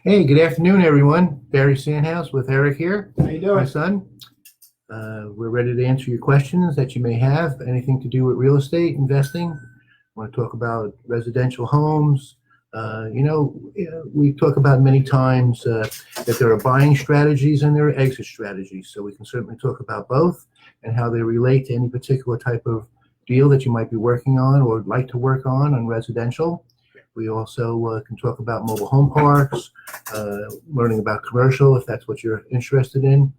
Hey, good afternoon, everyone. Barry Sandhouse with Eric here, How you my doing? son. We're ready to answer your questions that you may have, anything to do with real estate investing. Want to talk about residential homes. We talk about many times that there are buying strategies and there are exit strategies. So we can certainly talk about both and how they relate to any particular type of deal that you might be working on or would like to work on residential. We also can talk about mobile home parks, learning about commercial if that's what you're interested in.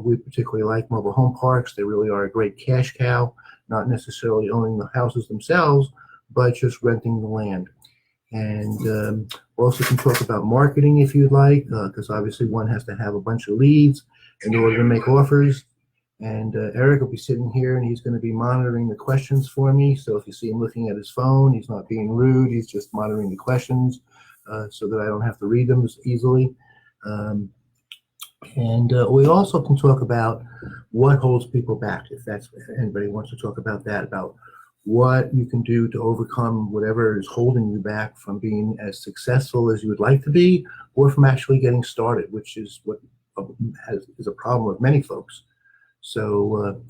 We particularly like mobile home parks. They really are a great cash cow, not necessarily owning the houses themselves, but just renting the land. And we also can talk about marketing if you'd like, because obviously one has to have a bunch of leads in order to make offers. And Eric will be sitting here and he's going to be monitoring the questions for me. So if you see him looking at his phone, he's not being rude. He's just monitoring the questions so that I don't have to read them as easily. And we also can talk about what holds people back, if anybody wants to talk about that, about what you can do to overcome whatever is holding you back from being as successful as you would like to be, or from actually getting started, which is what is a problem with many folks. So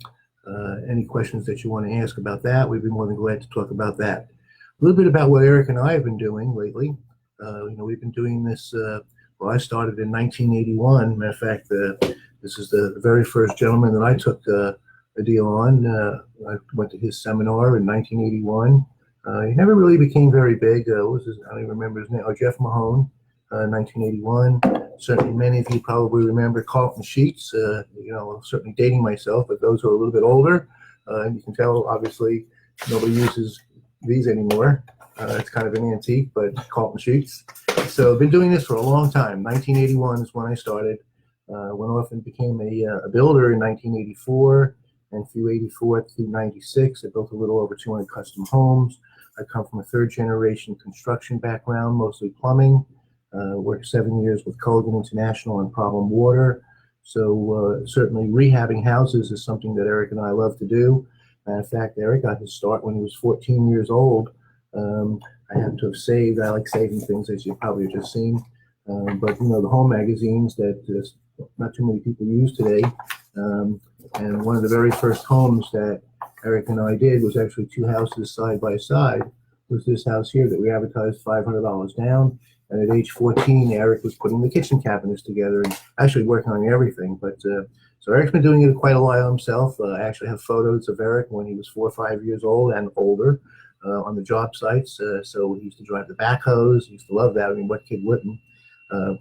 any questions that you want to ask about that, we'd be more than glad to talk about that. A little bit about what Eric and I have been doing lately. We've been doing this, I started in 1981. Matter of fact, this is the very first gentleman that I took a deal on. I went to his seminar in 1981. He never really became very big. What was his, I don't even remember his name. Oh, Jeff Mahone, 1981. Certainly many of you probably remember Carlton Sheets. Certainly dating myself, but those who are a little bit older, and you can tell obviously nobody uses these anymore. It's kind of an antique, but Carlton Sheets. So I've been doing this for a long time. 1981 is when I started. Went off and became a builder in 1984, and through 84 through 96, I built a little over 200 custom homes. I come from a third generation construction background, mostly plumbing. Worked 7 years with Colgan International on problem water. So certainly rehabbing houses is something that Eric and I love to do. Matter of fact, Eric got his start when he was 14 years old. I happen to have saved, I like saving things, as you probably have just seen. But the home magazines that not too many people use today. And one of the very first homes that Eric and I did was actually two houses side by side. Was this house here that we advertised $500 down. And at age 14, Eric was putting the kitchen cabinets together and actually working on everything. But so Eric's been doing it quite a while himself. I actually have photos of Eric when he was 4 or 5 years old and older on the job sites. So he used to drive the backhoes. He used to love that. I mean, what kid wouldn't?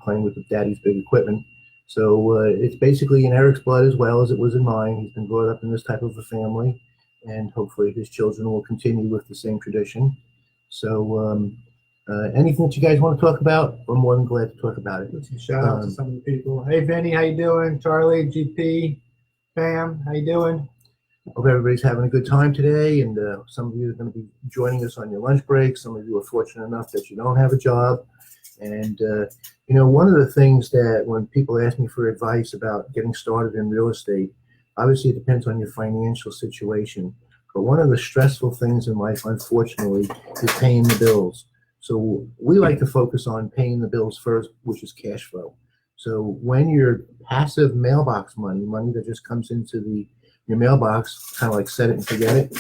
Playing with daddy's big equipment. So it's basically in Eric's blood as well as it was in mine. He's been brought up in this type of a family, and hopefully his children will continue with the same tradition. So anything that you guys want to talk about, we're more than glad to talk about it. Shout out to some of the people. Hey, Vinny, how you doing? Charlie, GP, Bam, how you doing? Hope everybody's having a good time today, and some of you are going to be joining us on your lunch break. Some of you are fortunate enough that you don't have a job. And, one of the things that when people ask me for advice about getting started in real estate, obviously it depends on your financial situation. But one of the stressful things in life, unfortunately, is paying the bills. So we like to focus on paying the bills first, which is cash flow. So when your passive mailbox money that just comes into your mailbox, kind of like set it and forget it,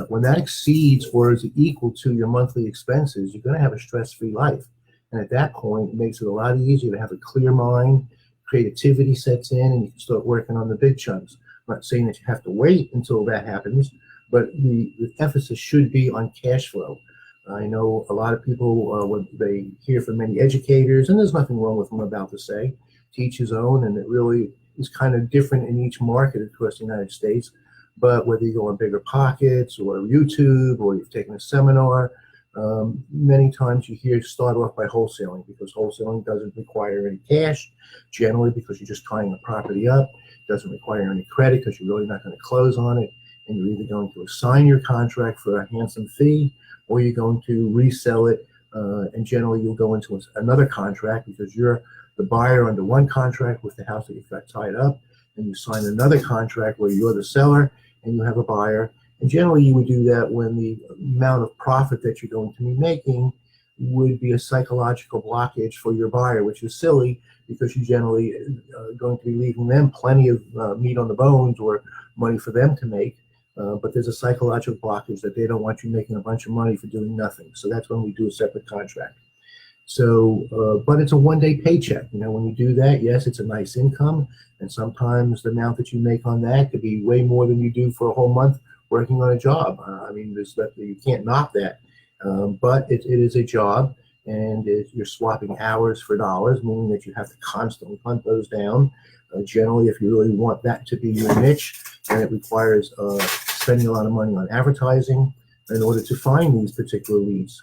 when that exceeds or is equal to your monthly expenses, you're going to have a stress-free life. And at that point, it makes it a lot easier to have a clear mind, creativity sets in, and you can start working on the big chunks. I'm not saying that you have to wait until that happens, but the emphasis should be on cash flow. I know a lot of people, when they hear from many educators, and there's nothing wrong with what I'm about to say, to each his own, and it really is kind of different in each market across the United States. But whether you go on Bigger Pockets or YouTube or you've taken a seminar, many times you hear start off by wholesaling, because wholesaling doesn't require any cash, generally because you're just tying the property up. It doesn't require any credit because you're really not going to close on it, and you're either going to assign your contract for a handsome fee, or you're going to resell it, and generally you'll go into another contract because you're the buyer under one contract with the house that you've got tied up, and you sign another contract where you're the seller and you have a buyer. And generally you would do that when the amount of profit that you're going to be making would be a psychological blockage for your buyer, which is silly because you generally going to be leaving them plenty of meat on the bones or money for them to make. But there's a psychological blockage that they don't want you making a bunch of money for doing nothing. So that's when we do a separate contract. So, but it's a one-day paycheck. When you do that, yes, it's a nice income. And sometimes the amount that you make on that could be way more than you do for a whole month working on a job. You can't knock that. But it is a job, and you're swapping hours for dollars, meaning that you have to constantly hunt those down. Generally, if you really want that to be your niche, then it requires spending a lot of money on advertising in order to find these particular leads.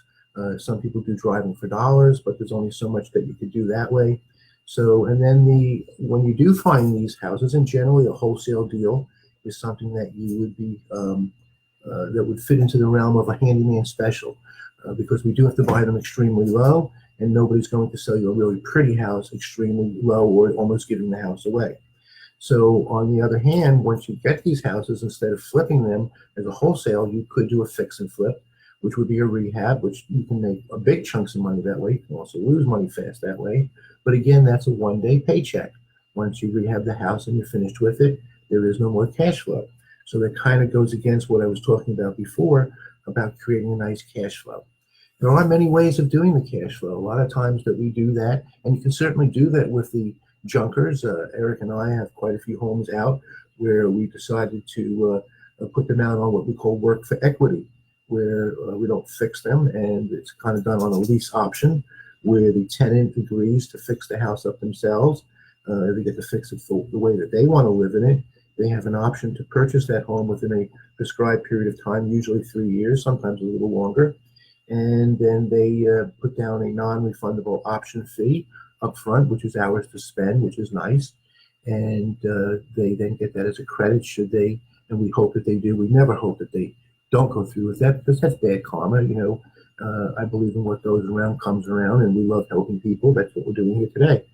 Some people do driving for dollars, but there's only so much that you could do that way. So, and then when you do find these houses, and generally a wholesale deal is something that you would be that would fit into the realm of a handyman special, because we do have to buy them extremely low, and nobody's going to sell you a really pretty house extremely low or almost giving the house away. So on the other hand, once you get these houses, instead of flipping them as a wholesale, you could do a fix and flip, which would be a rehab, which you can make a big chunks of money that way. You can also lose money fast that way. But again, that's a one-day paycheck. Once you rehab the house and you're finished with it, there is no more cash flow. So that kind of goes against what I was talking about before about creating a nice cash flow. There are many ways of doing the cash flow. A lot of times that we do that, and you can certainly do that with the junkers. Eric and I have quite a few homes out where we decided to put them out on what we call work for equity, where we don't fix them, and it's kind of done on a lease option where the tenant agrees to fix the house up themselves. They get to fix it for the way that they want to live in it. They have an option to purchase that home within a prescribed period of time, usually 3 years, sometimes a little longer. And then they put down a non-refundable option fee up front, which is ours to spend, which is nice. And they then get that as a credit should they, and we hope that they do. We never hope that they don't go through with that, because that's bad karma. I believe in what goes around comes around, and we love helping people. That's what we're doing here today.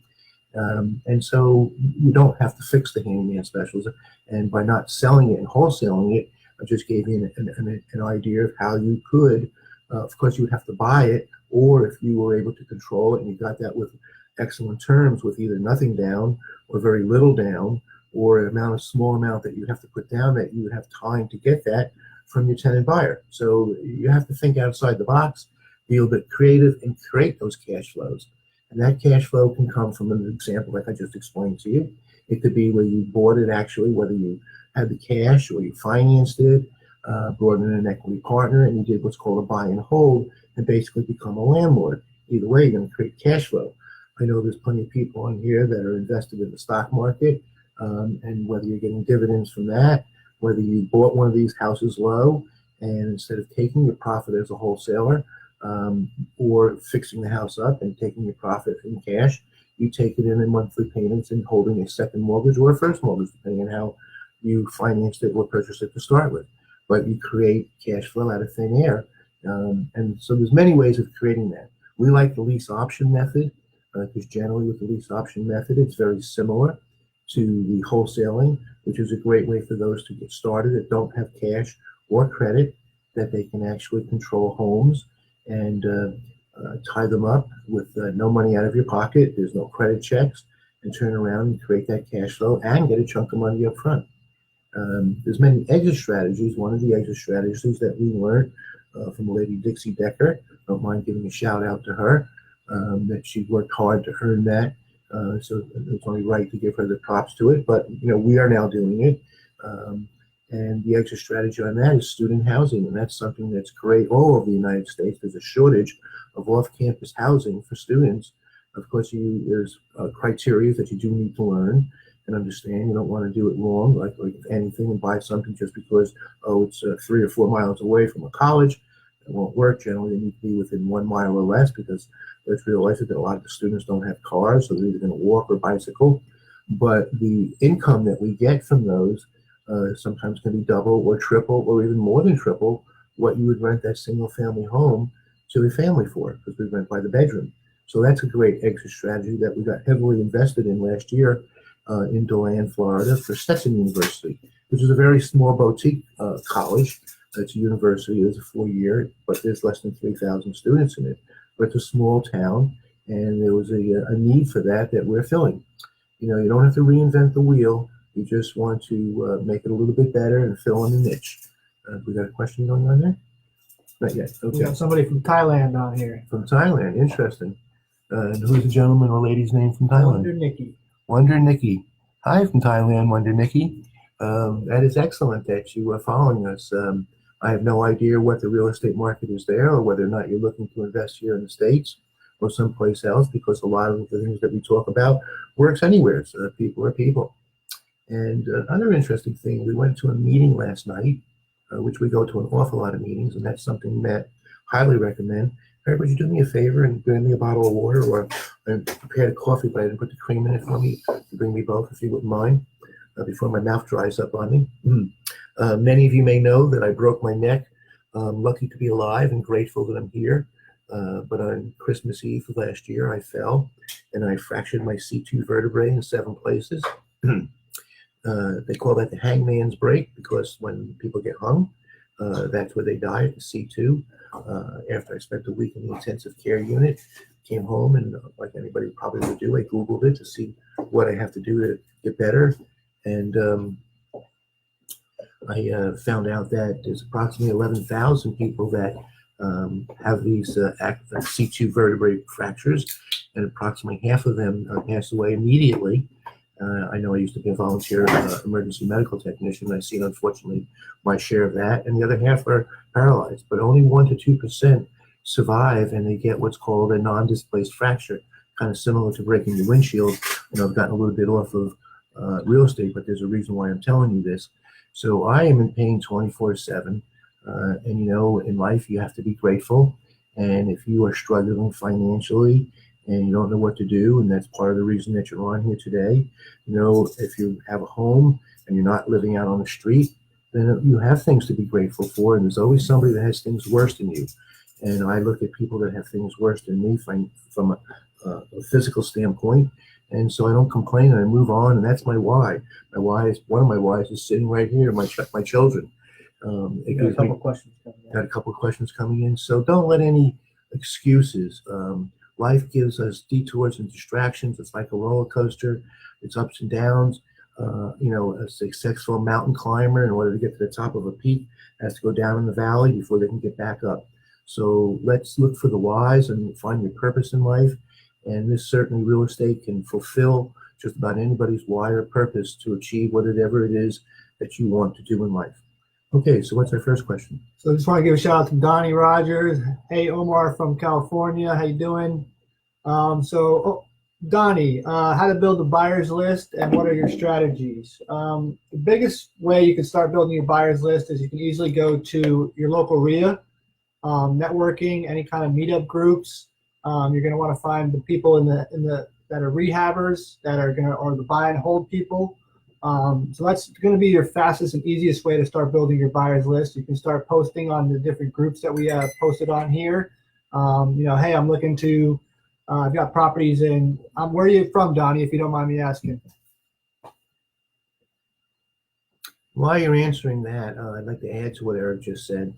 And so you don't have to fix the handyman specials. And by not selling it and wholesaling it, I just gave you an idea of how you could. Of course, you would have to buy it, or if you were able to control it and you got that with excellent terms with either nothing down or very little down, or a small amount that you'd have to put down that you would have time to get that from your tenant buyer. So you have to think outside the box, be a little bit creative, and create those cash flows. And that cash flow can come from an example like I just explained to you. It could be where you bought it actually, whether you had the cash or you financed it, brought in an equity partner, and you did what's called a buy and hold and basically become a landlord. Either way, you're going to create cash flow. I know there's plenty of people on here that are invested in the stock market, and whether you're getting dividends from that, whether you bought one of these houses low, and instead of taking your profit as a wholesaler, or fixing the house up and taking your profit in cash, you take it in monthly payments and holding a second mortgage or a first mortgage, depending on how you financed it or purchased it to start with. But you create cash flow out of thin air. And so there's many ways of creating that. We like the lease option method, because generally with the lease option method, it's very similar to the wholesaling, which is a great way for those to get started that don't have cash or credit, that they can actually control homes and tie them up with no money out of your pocket. There's no credit checks, and turn around and create that cash flow and get a chunk of money up front. There's many exit strategies. One of the exit strategies that we learned from a lady, Dixie Decker, don't mind giving a shout out to her, that she worked hard to earn that. So it's only right to give her the props to it. But we are now doing it. And the exit strategy on that is student housing, and that's something that's great all over the United States. There's a shortage of off-campus housing for students. Of course, there's criteria that you do need to learn and understand. You don't want to do it wrong, like anything, and buy something just because, it's 3 or 4 miles away from a college. It won't work. Generally, they need to be within 1 mile or less, because let's realize that a lot of the students don't have cars, so they're either going to walk or bicycle. But the income that we get from those sometimes can be double or triple or even more than triple what you would rent that single family home to a family for, because we rent by the bedroom. So that's a great exit strategy that we got heavily invested in last year in DeLand, Florida, for Stetson University, which is a very small boutique college. It's a university. It's a 4-year, but there's less than 3,000 students in it. but it's a small town, and there was a need for that we're filling. You know, you don't have to reinvent the wheel. You just want to make it a little bit better and fill in the niche. We got a question going on there? Not yet. We Okay. got somebody from Thailand on here. From Thailand. Interesting. And who's the gentleman or lady's name from Thailand? Wonder Nikki. Wonder Nikki. Hi from Thailand, Wonder Nikki. That is excellent that you are following us. I have no idea what the real estate market is there, or whether or not you're looking to invest here in the States or someplace else, because a lot of the things that we talk about works anywhere. So people are people. And another interesting thing, we went to a meeting last night, which we go to an awful lot of meetings, and that's something that I highly recommend. Hey, would you do me a favor and bring me a bottle of water, or I prepared a coffee, but I didn't put the cream in it for me. Bring me both, if you wouldn't mind, before my mouth dries up on me. Many of you may know that I broke my neck. I'm lucky to be alive and grateful that I'm here. But on Christmas Eve of last year, I fell and I fractured my C2 vertebrae in 7 places. They call that the hangman's break, because when people get hung, that's where they die, at the C2. After I spent a week in the intensive care unit, came home, and like anybody probably would do, I Googled it to see what I have to do to get better. And I found out that there's approximately 11,000 people that have these C2 vertebrae fractures, and approximately half of them pass away immediately. I know I used to be a volunteer emergency medical technician, and I've seen, unfortunately, my share of that, and the other half are paralyzed. But only 1 to 2% survive, and they get what's called a non-displaced fracture, kind of similar to breaking your windshield. You know, I've gotten a little bit off of real estate, but there's a reason why I'm telling you this. So I am in pain 24/7, and you know, in life you have to be grateful. And if you are struggling financially and you don't know what to do, and that's part of the reason that you're on here today, you know, if you have a home and you're not living out on the street, then you have things to be grateful for. And there's always somebody that has things worse than you. And I look at people that have things worse than me from a physical standpoint. And so I don't complain, and I move on, and that's my why. My why is, one of my whys is sitting right here, my children. Got a couple questions coming in. Got a couple of questions coming in. So don't let any excuses. Life gives us detours and distractions. It's like a roller coaster. It's ups and downs. You know, a successful mountain climber, in order to get to the top of a peak, has to go down in the valley before they can get back up. So let's look for the whys and find your purpose in life. And this certainly, real estate can fulfill just about anybody's why or purpose to achieve whatever it is that you want to do in life. Okay, so what's our first question? So I just want to give a shout out to Donnie Rogers. Hey, Omar from California. How you doing? Donnie, how to build a buyer's list and what are your strategies? The biggest way you can start building your buyer's list is you can easily go to your local RIA, networking, any kind of meetup groups. You're going to want to find the people that are rehabbers, or the buy and hold people. So that's going to be your fastest and easiest way to start building your buyer's list. You can start posting on the different groups that we have posted on here. You know, hey, I'm looking to, I've got properties in, where are you from, Donnie, if you don't mind me asking? While you're answering that, I'd like to add to what Eric just said.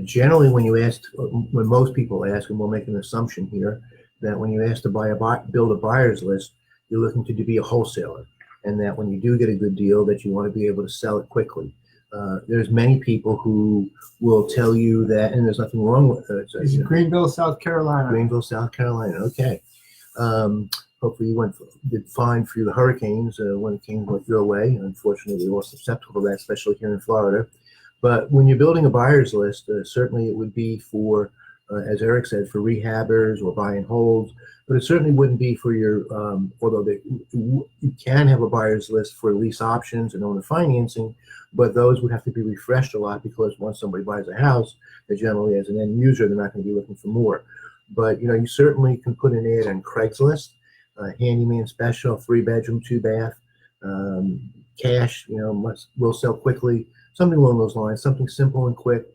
Generally, when most people ask, and we'll make an assumption here, that when you ask to build a buyer's list, you're looking to be a wholesaler, and that when you do get a good deal, that you want to be able to sell it quickly. There's many people who will tell you that, and there's nothing wrong with it. It's Greenville, South Carolina. Greenville, South Carolina. Okay. Hopefully you did fine through the hurricanes when it came your way. Unfortunately, we're all susceptible to that, especially here in Florida. But when you're building a buyer's list, certainly it would be for, as Eric said, for rehabbers or buy and holds. But it certainly wouldn't be for your, although you can have a buyer's list for lease options and owner financing, but those would have to be refreshed a lot, because once somebody buys a house, they generally, as an end user, they're not going to be looking for more. But you know, you certainly can put an ad on Craigslist, handyman special, 3-bedroom, 2-bath, cash. You know, will sell quickly, something along those lines, something simple and quick.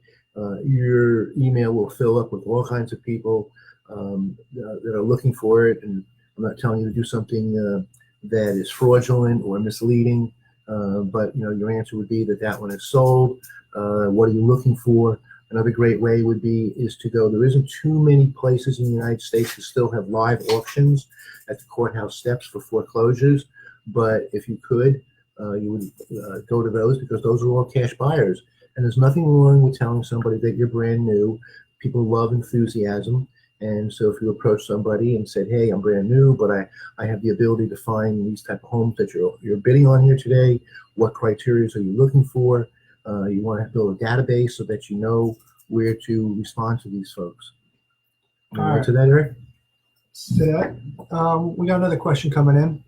Your email will fill up with all kinds of people that are looking for it, and I'm not telling you to do something that is fraudulent or misleading, but you know, your answer would be that one is sold. What are you looking for? Another great way is to go. There isn't too many places in the United States that still have live auctions at the courthouse steps for foreclosures. But if you could, you would go to those, because those are all cash buyers. And there's nothing wrong with telling somebody that you're brand new. People love enthusiasm. And so if you approach somebody and said, hey, I'm brand new, but I have the ability to find these type of homes that you're bidding on here today. What criteria are you looking for? You want to build a database so that you know where to respond to these folks. All right. To that, Eric? To that. We got another question coming in.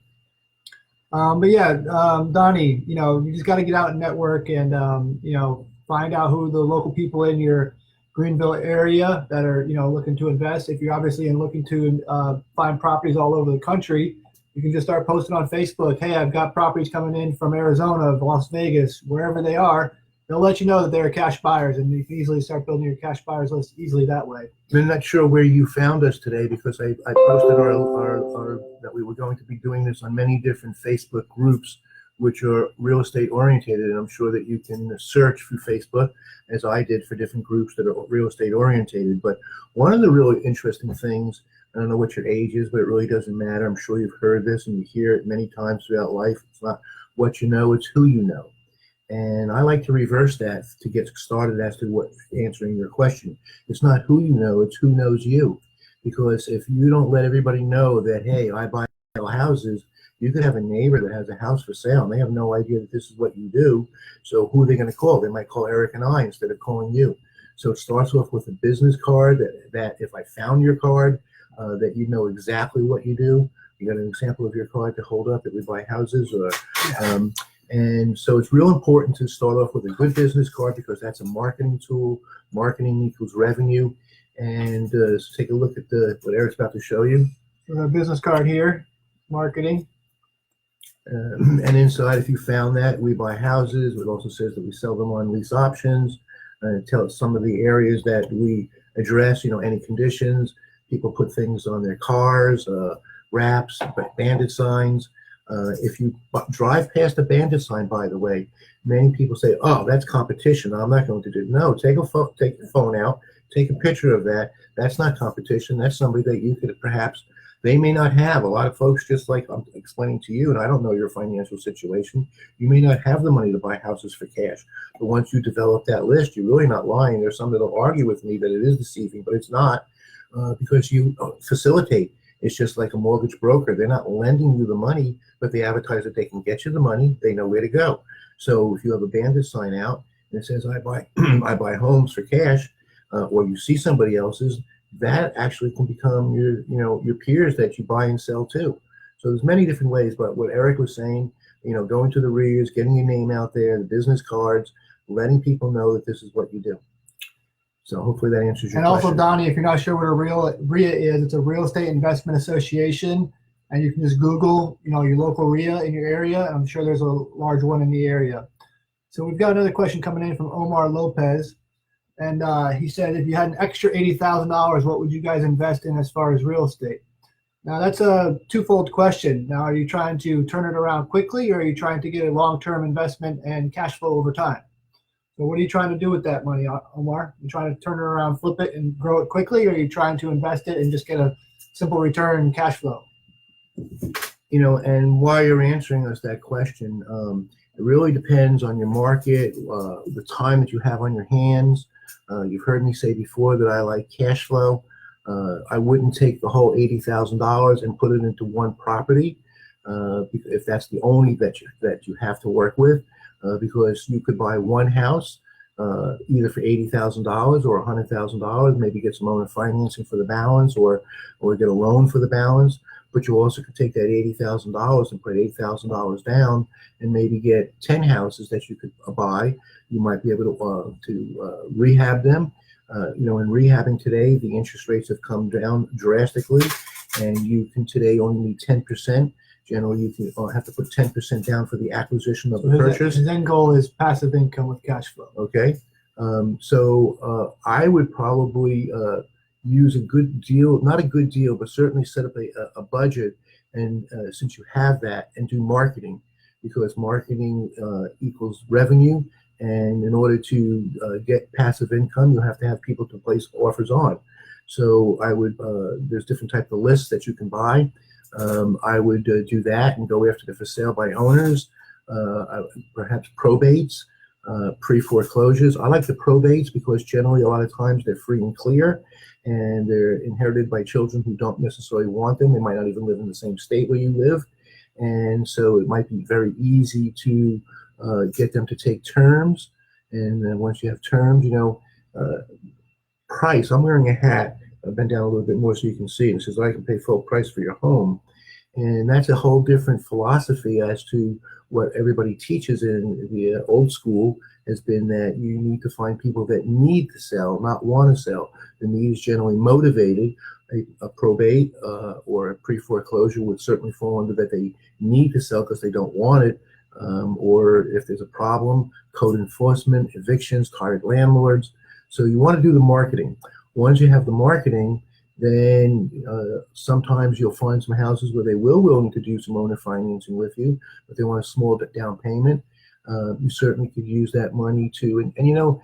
But yeah, Donnie, you just got to get out and network and, find out who the local people in your Greenville area that are, looking to invest. If you're obviously looking to find properties all over the country, you can just start posting on Facebook. Hey, I've got properties coming in from Arizona, Las Vegas, wherever they are. They'll let you know that they're cash buyers, and you can easily start building your cash buyers list easily that way. I'm not sure where you found us today, because I posted our that we were going to be doing this on many different Facebook groups, which are real estate oriented, and I'm sure that you can search through Facebook, as I did, for different groups that are real estate oriented. But one of the really interesting things, I don't know what your age is, but it really doesn't matter. I'm sure you've heard this and you hear it many times throughout life. It's not what you know, it's who you know. And I like to reverse that to get started as to answering your question. It's not who you know, it's who knows you. Because if you don't let everybody know that, hey, I buy houses, you could have a neighbor that has a house for sale and they have no idea that this is what you do. So who are they going to call? They might call Eric and I instead of calling you. So it starts off with a business card that if I found your card, that you know exactly what you do. You got an example of your card to hold up that we buy houses, or and so it's real important to start off with a good business card, because that's a marketing tool. Marketing equals revenue. And let's take a look at what Eric's about to show you. We have a business card here, marketing. And inside, if you found that, we buy houses. It also says that we sell them on lease options. Tell us some of the areas that we address, any conditions. People put things on their cars, wraps, bandit signs. If you drive past a bandit sign, by the way, many people say, oh, that's competition. I'm not going to do it. No, take your phone out, take a picture of that. That's not competition. That's somebody that you could perhaps, they may not have. A lot of folks, just like I'm explaining to you, and I don't know your financial situation, you may not have the money to buy houses for cash. But once you develop that list, you're really not lying. There's some that'll argue with me that it is deceiving, but it's not, because you facilitate. It's just like a mortgage broker. They're not lending you the money, but they advertise that they can get you the money. They know where to go. So if you have a bandit sign out and it says, I buy I buy homes for cash, or you see somebody else's, that actually can become your peers that you buy and sell to. So there's many different ways, but what Eric was saying, going to the RIAs, getting your name out there, the business cards, letting people know that this is what you do. So hopefully that answers your question. And also, Donnie, if you're not sure what a RIA is, it's a Real Estate Investment Association, and you can just Google, your local RIA in your area. And I'm sure there's a large one in the area. So we've got another question coming in from Omar Lopez, and he said, if you had an extra $80,000, what would you guys invest in as far as real estate? Now that's a twofold question. Now, are you trying to turn it around quickly, or are you trying to get a long-term investment and cash flow over time? So what are you trying to do with that money, Omar? You trying to turn it around, flip it, and grow it quickly, or are you trying to invest it and just get a simple return and cash flow? And while you're answering us that question, it really depends on your market, the time that you have on your hands. You've heard me say before that I like cash flow. I wouldn't take the whole $80,000 and put it into one property, if that's the only that you have to work with. Because you could buy one house either for $80,000 or $100,000, maybe get some owner financing for the balance, or get a loan for the balance. But you also could take that $80,000 and put $8,000 down and maybe get 10 houses that you could buy. You might be able to rehab them. In rehabbing today, the interest rates have come down drastically, and you can today only need 10%. Generally, you can have to put 10% down for the acquisition of the purchase. His end goal is passive income with cash flow. Okay. So I would probably use a good deal, not a good deal, but certainly set up a budget, and since you have that, and do marketing, because marketing equals revenue, And in order to get passive income, you have to have people to place offers on. So I would, there's different types of lists that you can buy. I would do that and go after the for sale by owners, perhaps probates, pre-foreclosures. I like the probates because generally a lot of times they're free and clear, and they're inherited by children who don't necessarily want them. They might not even live in the same state where you live. And so it might be very easy to get them to take terms. And then once you have terms, price. I'm wearing a hat. I've bent down a little bit more so you can see. It says I can pay full price for your home. And that's a whole different philosophy as to what everybody teaches in the old school has been that you need to find people that need to sell, not want to sell. The need is generally motivated. A probate or a pre-foreclosure would certainly fall under that they need to sell because they don't want it. Or if there's a problem, code enforcement, evictions, tired landlords. So you want to do the marketing. Once you have the marketing, then sometimes you'll find some houses where they will willing to do some owner financing with you, but they want a small down payment. You certainly could use that money to, and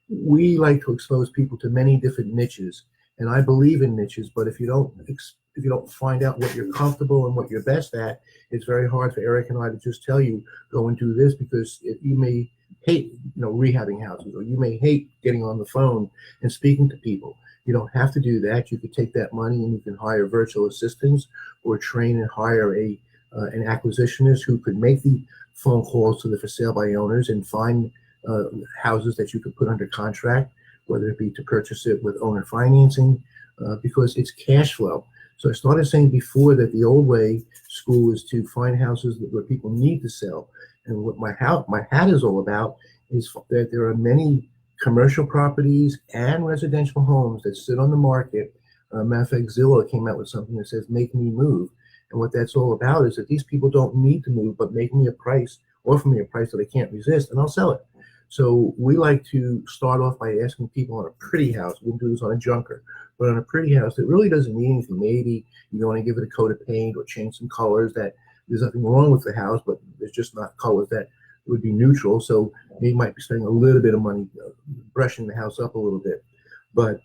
we like to expose people to many different niches, and I believe in niches. But if you don't find out what you're comfortable and what you're best at, it's very hard for Eric and I to just tell you go and do this, because you may hate rehabbing houses, or you may hate getting on the phone and speaking to people. You don't have to do that. You could take that money and you can hire virtual assistants or train and hire an acquisitionist who could make the phone calls to the for sale by owners and find houses that you could put under contract, whether it be to purchase it with owner financing, because it's cash flow. So I started saying before that the old way school is to find houses where people need to sell. And what my hat is all about is that there are many commercial properties and residential homes that sit on the market. Matter of fact, Zillow came out with something that says "Make me move," and what that's all about is that these people don't need to move, but make me a price, offer me a price that I can't resist, and I'll sell it. So we like to start off by asking people on a pretty house. We can do this on a junker, but on a pretty house that really doesn't need anything. Maybe you want to give it a coat of paint or change some colors. That there's nothing wrong with the house, but there's just not colors that would be neutral. So you might be spending a little bit of money brushing the house up a little bit. But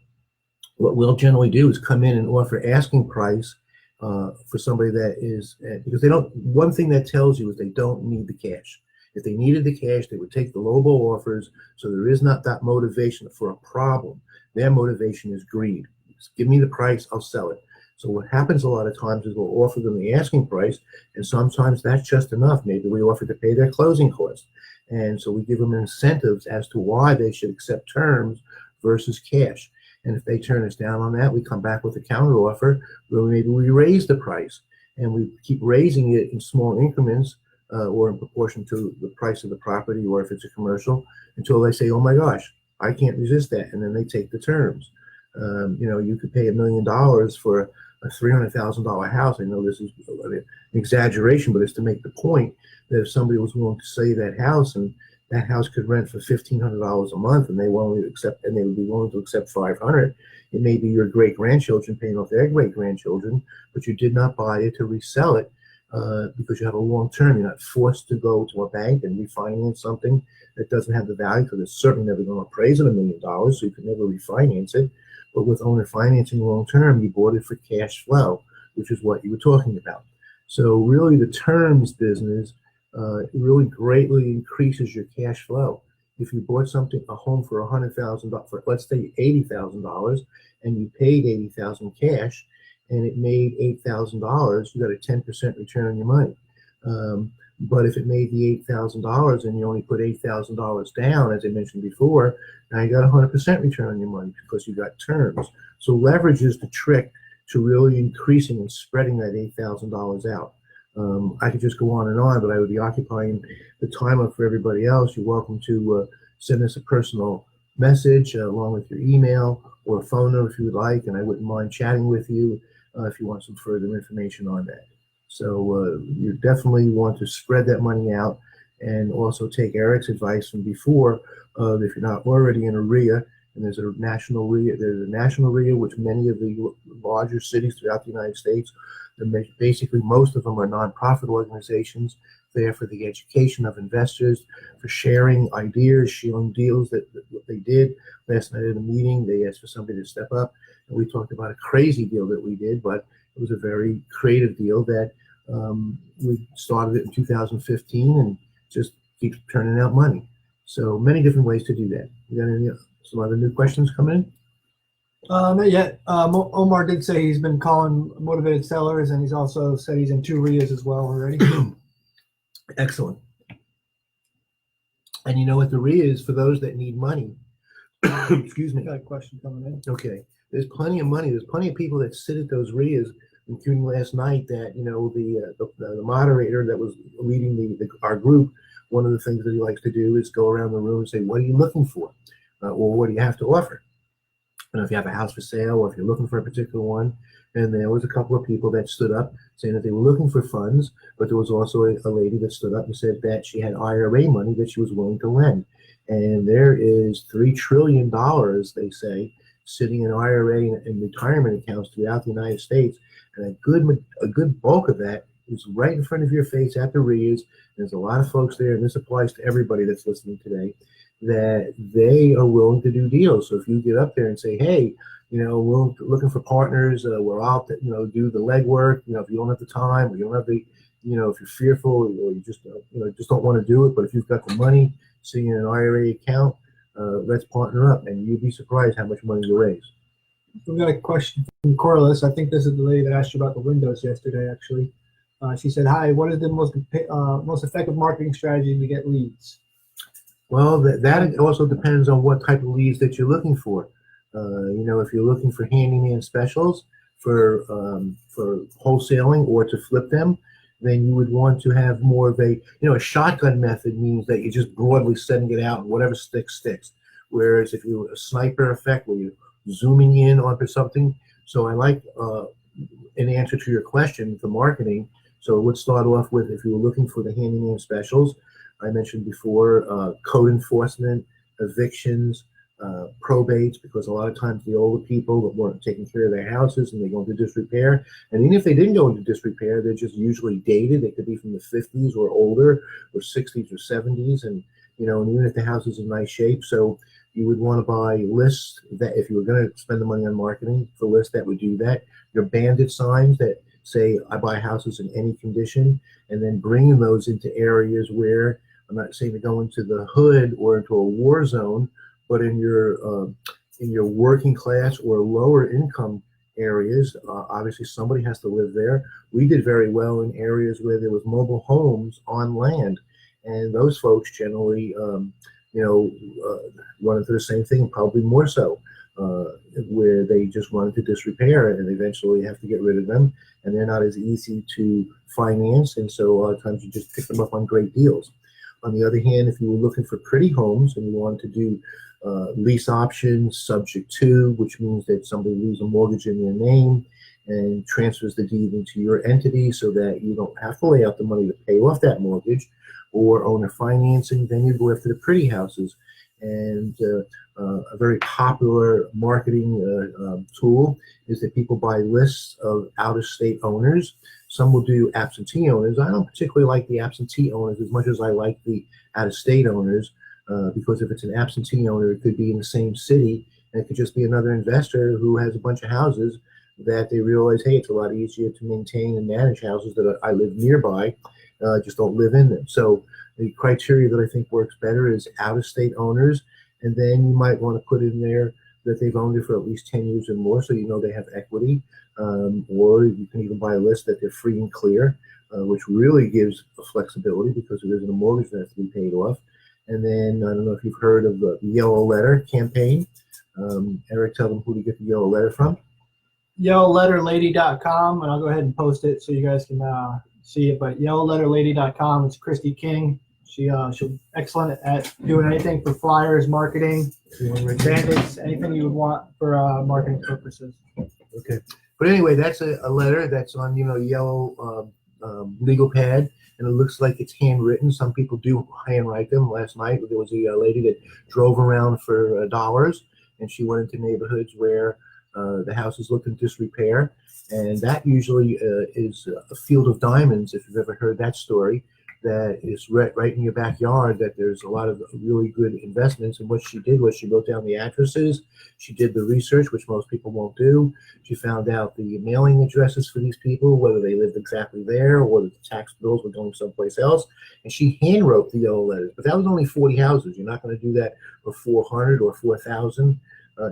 what we'll generally do is come in and offer asking price for somebody that is, because they don't, one thing that tells you is they don't need the cash. If they needed the cash, they would take the lowball offers. So there is not that motivation for a problem. Their motivation is greed. Just give me the price, I'll sell it. So what happens a lot of times is we'll offer them the asking price, and sometimes that's just enough. Maybe we offer to pay their closing costs. And so we give them incentives as to why they should accept terms versus cash. And if they turn us down on that, we come back with a counter offer where maybe we raise the price, and we keep raising it in small increments or in proportion to the price of the property, or if it's a commercial, until they say, oh my gosh, I can't resist that. And then they take the terms. You could pay $1 million for a $300,000 house. I know this is an exaggeration, but it's to make the point that if somebody was willing to sell that house, and that house could rent for $1,500 a month, and they would be willing to accept $500, it may be your great grandchildren paying off their great grandchildren, but you did not buy it to resell it because you have a long term. You're not forced to go to a bank and refinance something that doesn't have the value, because it's certainly never going to appraise at $1 million, so you can never refinance it. But with owner financing long term, you bought it for cash flow, which is what you were talking about. So really the terms business really greatly increases your cash flow. If you bought a home for $100,000, for let's say $80,000, and you paid $80,000 cash, and it made $8,000, you got a 10% return on your money. But if it made the $8,000 and you only put $8,000 down, as I mentioned before, now you got 100% return on your money because you got terms. So leverage is the trick to really increasing and spreading that $8,000 out. I could just go on, but I would be occupying the time up for everybody else. You're welcome to send us a personal message along with your email or a phone number if you would like, and I wouldn't mind chatting with you if you want some further information on that. So you definitely want to spread that money out, and also take Eric's advice from before. If you're not already in a RIA, and there's a national RIA, which many of the larger cities throughout the United States, Basically, most of them are nonprofit organizations there for the education of investors, for sharing ideas, sharing deals that what they did. Last night at a meeting, they asked for somebody to step up, and we talked about a crazy deal that we did, but it was a very creative deal that we started it in 2015 and just keeps turning out money. So many different ways to do that. You got any some other new questions coming in? Not yet. Omar did say he's been calling motivated sellers, and he's also said he's in 2 RIAs as well already. Excellent. And you know what the RIA is for those that need money? Excuse me. Got a question coming in. Okay. There's plenty of money. There's plenty of people that sit at those RIAs, including last night that, you know, the moderator that was leading our group, one of the things that he likes to do is go around the room and say, what are you looking for? Or what do you have to offer? And if you have a house for sale or if you're looking for a particular one. And there was a couple of people that stood up saying that they were looking for funds, but there was also a lady that stood up and said that she had IRA money that she was willing to lend. And there is $3 trillion, they say, sitting in IRA and retirement accounts throughout the United States. And a good bulk of that is right in front of your face at the RIAs. There's a lot of folks there, and this applies to everybody that's listening today, that they are willing to do deals. So if you get up there and say, hey, you know, we're looking for partners, we're out to, you know, do the legwork, you know, if you don't have the time or you don't have the, you know, if you're fearful or you just, you know, just don't want to do it, but if you've got the money sitting in an IRA account, let's partner up, and you'd be surprised how much money you raise. We've got a question from Corliss. I think this is the lady that asked you about the windows yesterday, actually. She said, hi, what is the most effective marketing strategy to get leads? Well, that also depends on what type of leads that you're looking for. You know, if you're looking for handyman specials for wholesaling or to flip them, then you would want to have more of a, you know, a shotgun method means that you're just broadly sending it out and whatever sticks, sticks. Whereas if you're a sniper effect where you're zooming in onto something. So I like, in answer to your question, the marketing. So let's start off with, if you were looking for the handyman specials, I mentioned before, code enforcement, evictions, probates, because a lot of times the older people that weren't taking care of their houses and they go into disrepair. And even if they didn't go into disrepair, they're just usually dated. They could be from the 50s or older, or 60s or 70s. And, you know, and even if the house is in nice shape. So you would want to buy lists that, if you were going to spend the money on marketing, for lists that would do that. Your bandit signs that say, I buy houses in any condition, and then bringing those into areas where, I'm not saying to go into the hood or into a war zone, but in your working class or lower income areas, obviously somebody has to live there. We did very well in areas where there was mobile homes on land, and those folks generally, run into the same thing, probably more so, where they just run into disrepair and eventually have to get rid of them, and they're not as easy to finance, and so a lot of times you just pick them up on great deals. On the other hand, if you were looking for pretty homes and you wanted to do lease options subject to, which means that somebody leaves a mortgage in their name and transfers the deed into your entity so that you don't have to lay out the money to pay off that mortgage, or owner financing, then you go after the pretty houses. And a very popular marketing tool is that people buy lists of out-of-state owners. Some will do absentee owners. I don't particularly like the absentee owners as much as I like the out-of-state owners, because if it's an absentee owner, it could be in the same city, and it could just be another investor who has a bunch of houses that they realize, hey, it's a lot easier to maintain and manage houses that I live nearby, just don't live in them. So the criteria that I think works better is out-of-state owners, and then you might want to put in there that they've owned it for at least 10 years or more, so you know they have equity, or you can even buy a list that they're free and clear, which really gives a flexibility because there isn't a mortgage that has to be paid off. And then, I don't know if you've heard of the Yellow Letter campaign. Eric, tell them who to get the Yellow Letter from. YellowLetterLady.com, and I'll go ahead and post it so you guys can see it. But YellowLetterLady.com, it's Christy King. She's excellent at doing anything for flyers, marketing, bandits, anything you would want for marketing purposes. Okay. But anyway, that's a letter that's on, yellow legal pad, and it looks like it's handwritten. Some people do handwrite them. Last night, there was a lady that drove around for dollars, and she went into neighborhoods where The house is looking disrepair, and that usually is a field of diamonds, if you've ever heard that story, that is right in your backyard, that there's a lot of really good investments. And what she did was she wrote down the addresses, she did the research, which most people won't do. She found out the mailing addresses for these people, whether they lived exactly there or whether the tax bills were going someplace else. And she hand wrote the yellow letters. But that was only 40 houses. You're not going to do that for 400 or 4,000.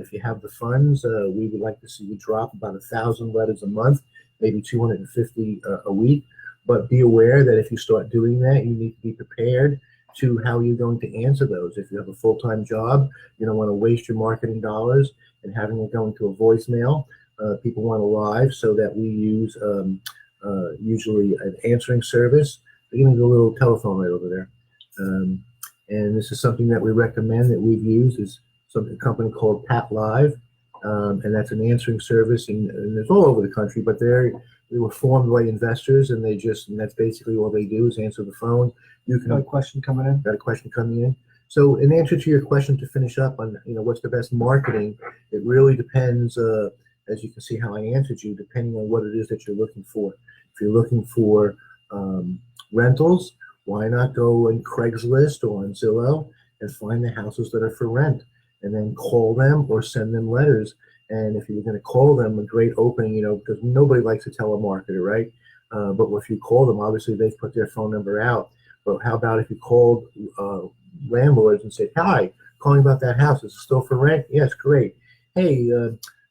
If you have the funds, we would like to see you drop about 1,000 letters a month, maybe 250 a week. But be aware that if you start doing that, you need to be prepared to how you're going to answer those. If you have a full-time job, you don't want to waste your marketing dollars and having it go into a voicemail. People want to live, so that we use usually an answering service. You're going to do a little telephone right over there. And this is something that we recommend that we've used, is a company called Pat Live. And that's an answering service, and it's all over the country, but they were formed by investors, and that's basically all they do is answer the phone. You can Got a question coming in. Got a question coming in. So in answer to your question, to finish up on, what's the best marketing, it really depends, as you can see how I answered you, depending on what it is that you're looking for. If you're looking for rentals, why not go on Craigslist or on Zillow and find the houses that are for rent, and then call them or send them letters. And if you're going to call them, a great opening, because nobody likes a telemarketer, right? But if you call them, obviously they've put their phone number out. But how about if you called landlords and said, "Hi, calling about that house. Is it still for rent?" "Yes." "Great. Hey,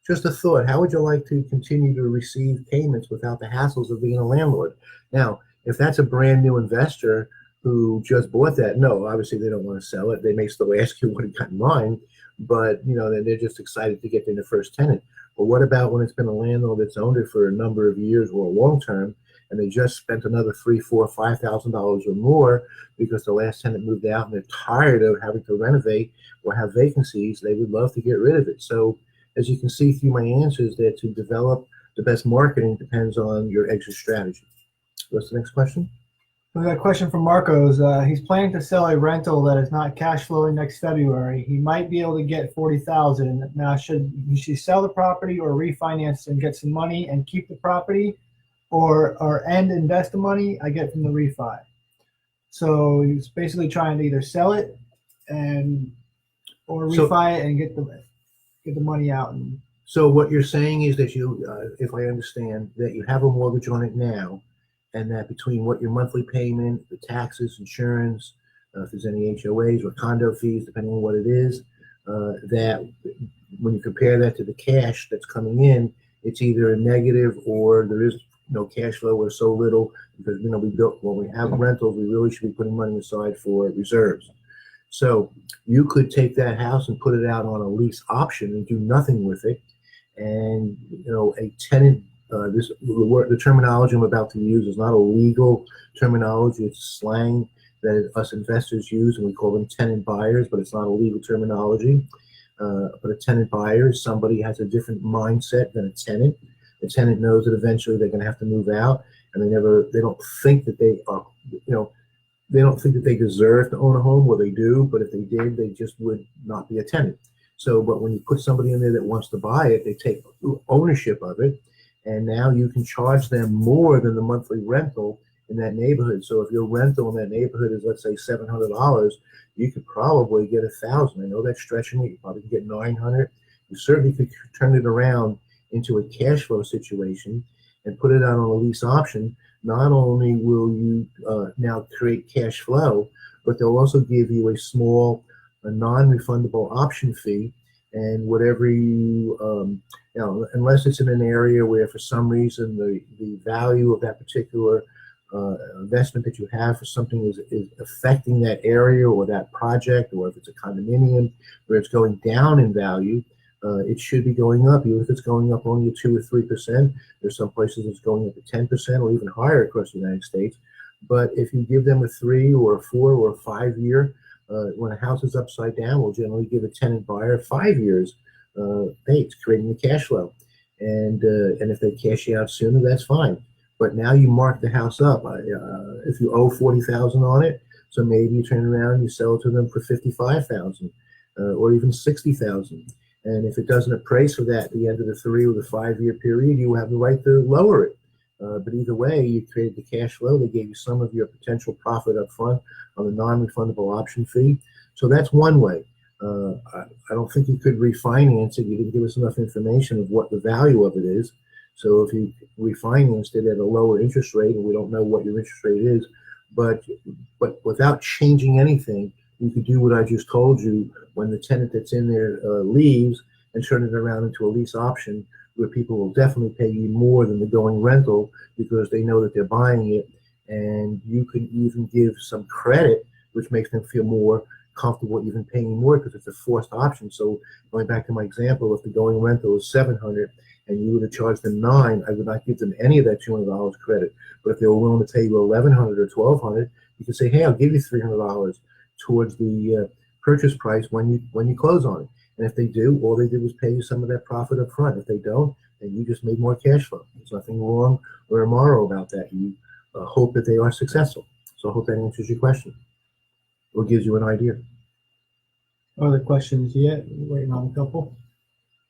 just a thought. How would you like to continue to receive payments without the hassles of being a landlord?" Now, if that's a brand new investor who just bought that, no, obviously they don't want to sell it. They may still ask you what you got in mind, but they're just excited to get in the first tenant. But what about when it's been a landlord that's owned it for a number of years or long term, and they just spent another $3,000, $4,000, $5,000 or more because the last tenant moved out and they're tired of having to renovate or have vacancies? They would love to get rid of it. So as you can see through my answers, that to develop the best marketing depends on your exit strategy. What's the next question? We got a question from Marcos. He's planning to sell a rental that is not cash flowing next February. He might be able to get $40,000. Now, should he sell the property or refinance and get some money and keep the property, or invest the money I get from the refi? So he's basically trying to either sell it or refi it and get the money out. So what you're saying is that you, if I understand, that you have a mortgage on it now, and that between what your monthly payment, the taxes, insurance, if there's any HOAs or condo fees, depending on what it is, that when you compare that to the cash that's coming in, it's either a negative or there is no cash flow or so little, because when we have rentals, we really should be putting money aside for reserves. So you could take that house and put it out on a lease option and do nothing with it, and a tenant. The terminology I'm about to use is not a legal terminology. It's slang that us investors use, and we call them tenant buyers, but it's not a legal terminology. But a tenant buyer is somebody who has a different mindset than a tenant. The tenant knows that eventually they're going to have to move out, and they don't think that they are, they don't think that they deserve to own a home. Well, they do, but if they did, they just would not be a tenant. So, but when you put somebody in there that wants to buy it, they take ownership of it. And now you can charge them more than the monthly rental in that neighborhood. So if your rental in that neighborhood is, let's say, $700, you could probably get $1,000. I know that's stretching it. You probably could get $900. You certainly could turn it around into a cash flow situation and put it out on a lease option. Not only will you now create cash flow, but they'll also give you a non-refundable option fee. And whatever unless it's in an area where for some reason the value of that particular investment that you have for something is affecting that area or that project, or if it's a condominium where it's going down in value, it should be going up. Even if it's going up only 2 or 3%, there's some places it's going up to 10% or even higher across the United States. But if you give them a 3 or a 4 or a 5 year, when a house is upside down, we'll generally give a tenant buyer 5 years. Hey, it's creating the cash flow, and if they cash you out sooner, that's fine. But now you mark the house up. If you owe $40,000 on it, so maybe you turn around and you sell it to them for $55,000 or even $60,000. And if it doesn't appraise for that at the end of the 3 or the 5 year period, you have the right to lower it. But either way, you created the cash flow. They gave you some of your potential profit up front on the non-refundable option fee. So that's one way. I don't think you could refinance it. You didn't give us enough information of what the value of it is. So if you refinanced it at a lower interest rate, and we don't know what your interest rate is, but without changing anything, you could do what I just told you when the tenant that's in there leaves, and turn it around into a lease option where people will definitely pay you more than the going rental because they know that they're buying it, and you can even give some credit, which makes them feel more comfortable even paying more because it's a forced option. So going back to my example, if the going rental is $700 and you would have charged them $900, I would not give them any of that $200 credit. But if they were willing to pay you $1,100 or $1,200, you can say, hey, I'll give you $300 towards the purchase price when you close on it. And if they do, all they did was pay you some of that profit up front. If they don't, then you just made more cash flow. There's nothing wrong or immoral about that. You hope that they are successful. So I hope that answers your question or gives you an idea. Other questions yet? Waiting on a couple.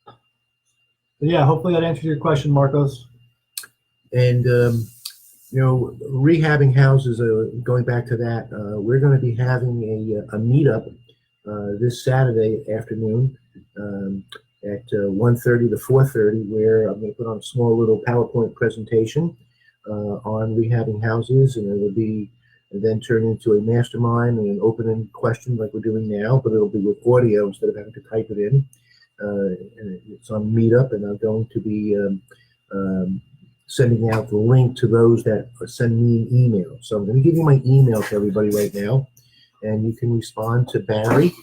But yeah, hopefully that answers your question, Marcos. And rehabbing houses. Going back to that, we're going to be having a meetup this Saturday afternoon at 1:30 to 4:30, where I'm going to put on a small little PowerPoint presentation on rehabbing houses, and it'll be then turn into a mastermind and an open-ended question like we're doing now, but it'll be with audio instead of having to type it in. And it's on Meetup, and I'm going to be sending out the link to those that send me an email. So I'm going to give you my email to everybody right now, and you can respond to Barry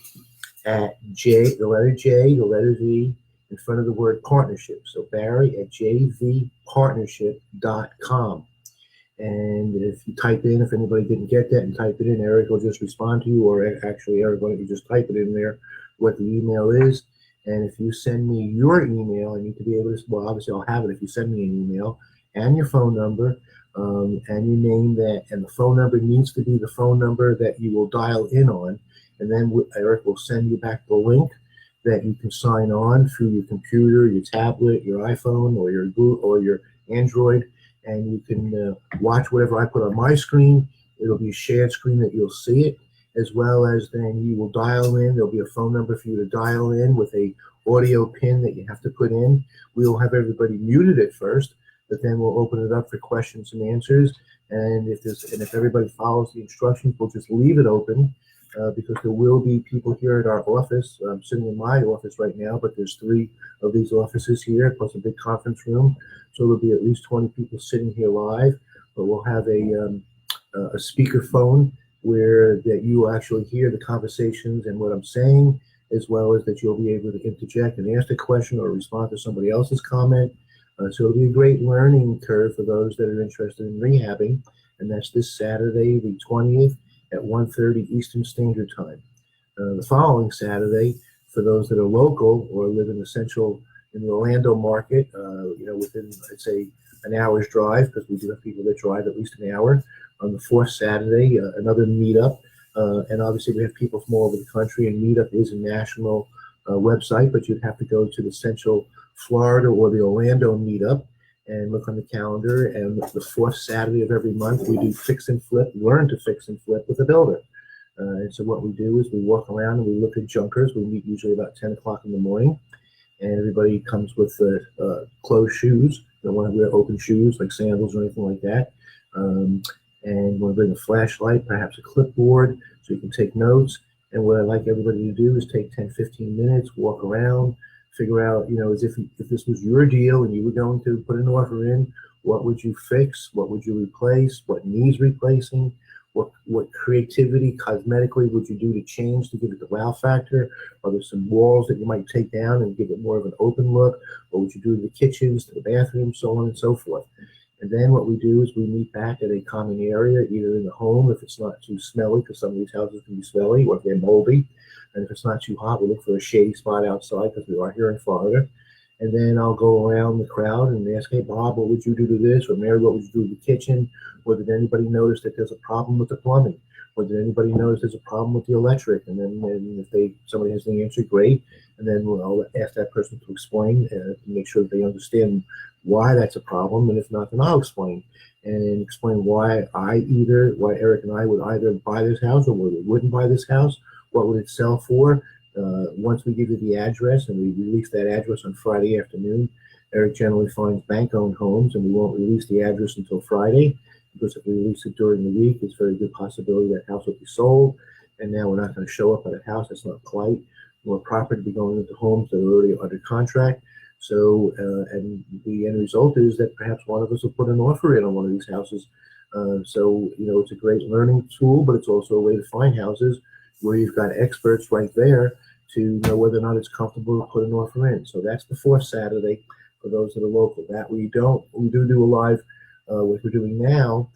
at the letter J, the letter V, in front of the word partnership. So Barry at jvpartnership.com. And if you type in, if anybody didn't get that and type it in, Eric will just respond to you, or actually, Eric, why don't you just type it in there, what the email is. And if you send me your email, I need to be able to, well, obviously I'll have it if you send me an email, and your phone number, and your name, that, and the phone number needs to be the phone number that you will dial in on. And then Eric will send you back the link that you can sign on through your computer, your tablet, your iPhone, or your Android. And you can watch whatever I put on my screen. It'll be a shared screen that you'll see it, as well as then you will dial in. There'll be a phone number for you to dial in with a audio pin that you have to put in. We'll have everybody muted at first, but then we'll open it up for questions and answers. And if everybody follows the instructions, we'll just leave it open because there will be people here at our office. I'm sitting in my office right now, but there's 3 of these offices here, plus a big conference room. So there'll be at least 20 people sitting here live, but we'll have a speaker phone where that you will actually hear the conversations and what I'm saying, as well as that you'll be able to interject and ask a question or respond to somebody else's comment. So it'll be a great learning curve for those that are interested in rehabbing, and that's this Saturday, the 20th at 1:30 Eastern Standard Time. The following Saturday, for those that are local or live in the Orlando market, within, I'd say, an hour's drive, because we do have people that drive at least an hour. On the 4th Saturday, another meetup, and obviously we have people from all over the country, and Meetup is a national website, but you'd have to go to the Central Florida or the Orlando meetup and look on the calendar. And the 4th Saturday of every month, we do fix and flip, learn to fix and flip with a builder. And so what we do is we walk around and we look at junkers. We meet usually about 10 o'clock in the morning, and everybody comes with closed shoes. They don't want to wear open shoes like sandals or anything like that. And we'll bring a flashlight, perhaps a clipboard, so you can take notes. And what I like everybody to do is take 10, 15 minutes, walk around, figure out, as if this was your deal and you were going to put an offer in, what would you fix? What would you replace? What needs replacing? What creativity, cosmetically, would you do to change to give it the wow factor? Are there some walls that you might take down and give it more of an open look? What would you do to the kitchens, to the bathrooms, so on and so forth? And then what we do is we meet back at a common area, either in the home if it's not too smelly, because some of these houses can be smelly, or if they're moldy. And if it's not too hot, we look for a shady spot outside, because we are here in Florida. And then I'll go around the crowd and ask, hey, Bob, what would you do to this? Or Mary, what would you do to the kitchen? Or did anybody notice that there's a problem with the plumbing? Or did anybody notice there's a problem with the electric? And then if somebody has the answer, great. And then I'll ask that person to explain to make sure that they understand why that's a problem. And if not, then I'll explain and explain why Eric and I would either buy this house or we wouldn't buy this house. What would it sell for? Once we give you the address and we release that address on Friday afternoon, Eric generally finds bank-owned homes, and we won't release the address until Friday, because if we release it during the week, it's a very good possibility that house will be sold. And now we're not going to show up at a house that's not polite. More property to be going into homes that are already under contract. So, and the end result is that perhaps one of us will put an offer in on one of these houses. So, it's a great learning tool, but it's also a way to find houses where you've got experts right there to know whether or not it's comfortable to put an offer in. So that's the fourth Saturday for those that are local. That we do a live, what we're doing now.